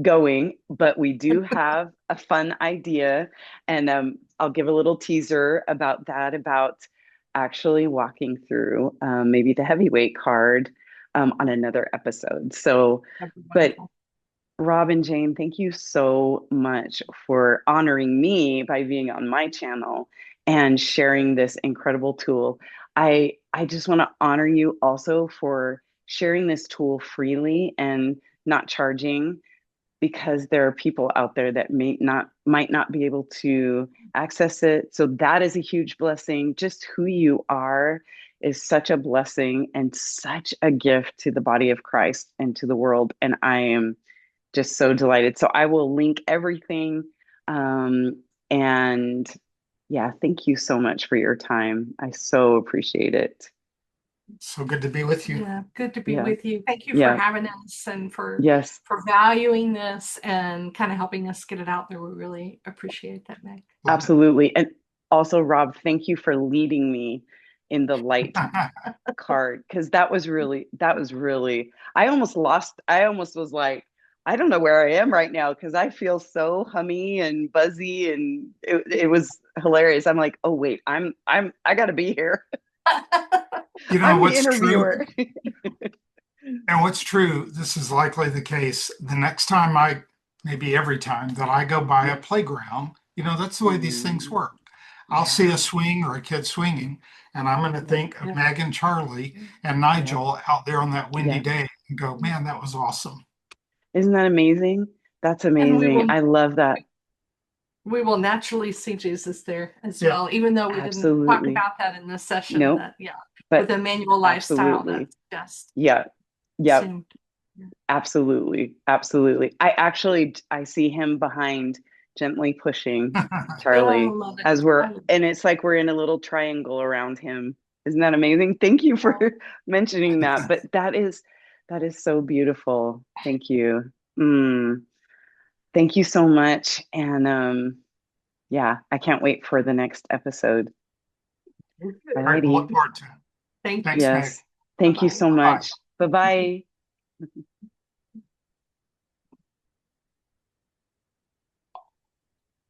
Speaker 1: going, but we do have a fun idea. And I'll give a little teaser about that, about actually walking through maybe the heavyweight card on another episode. So,
Speaker 3: That'd be
Speaker 1: but
Speaker 3: wonderful.
Speaker 1: Rob and Jane, thank you so much for honoring me by being on my channel and sharing this incredible tool. I just want to honor you also for sharing this tool freely and not charging, because there are people out there that might not be able to access it. So that is a huge blessing. Just who you are is such a blessing and such a gift to the body of Christ and to the world. And I am just so delighted. So I will link everything. And yeah, thank you so much for your time. I so appreciate it.
Speaker 2: So good to be with you.
Speaker 3: Yeah, good to be
Speaker 1: Yeah.
Speaker 3: with you. Thank you for
Speaker 1: Yeah.
Speaker 3: having us and
Speaker 1: Yes,
Speaker 3: for valuing this and kind of helping us get it out there. We really appreciate that, Meg.
Speaker 2: Love it.
Speaker 1: absolutely. And also, Rob, thank you for leading me in the light card, because I almost was like, I don't know where I am right now because I feel so hummy and buzzy, and it was hilarious. I'm like, oh wait, I gotta be here.
Speaker 2: You know
Speaker 1: I'm the
Speaker 2: what's true?
Speaker 1: interviewer.
Speaker 2: And what's true, this is likely the case. The next time maybe every time that I go by a
Speaker 1: Yeah.
Speaker 2: playground, that's the way these things
Speaker 1: Mm,
Speaker 2: work. I'll see
Speaker 1: yeah.
Speaker 2: a swing or a kid swinging, and I'm going to think of
Speaker 3: Yeah.
Speaker 2: Meg and Charlie and
Speaker 1: Yep.
Speaker 2: Nigel out there on that windy
Speaker 1: Yep.
Speaker 2: day and go, man, that was awesome.
Speaker 1: Isn't that amazing? That's
Speaker 3: And
Speaker 1: amazing. I love that.
Speaker 3: we will naturally see Jesus there as
Speaker 2: Yeah.
Speaker 3: well, even though we didn't talk
Speaker 1: Absolutely.
Speaker 3: about that in this session.
Speaker 1: Nope.
Speaker 3: That with
Speaker 1: But
Speaker 3: the Immanuel lifestyle,
Speaker 1: absolutely.
Speaker 3: that's just
Speaker 1: Yeah. Yep.
Speaker 3: assumed. Yeah.
Speaker 1: Absolutely. Absolutely. I see him behind, gently pushing
Speaker 3: Oh,
Speaker 1: Charlie
Speaker 3: love it.
Speaker 1: as
Speaker 3: I love
Speaker 1: and it's like we're in a little triangle around him. Isn't that amazing? Thank you for mentioning that. But that is so beautiful. Thank you. Mm, thank you so much. And yeah, I can't wait for the next episode.
Speaker 3: it.
Speaker 2: All right, we'll look
Speaker 1: Alrighty.
Speaker 2: forward to it.
Speaker 3: Thank you.
Speaker 2: Thanks, Meg.
Speaker 1: Yes. Thank you
Speaker 3: Bye-bye.
Speaker 1: so
Speaker 2: Bye-bye.
Speaker 1: much. Bye-bye.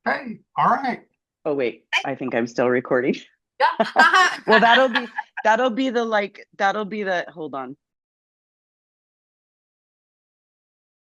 Speaker 2: Hey, all right.
Speaker 1: Oh wait, I think I'm still recording.
Speaker 3: Yeah.
Speaker 1: Well, that'll be the hold on.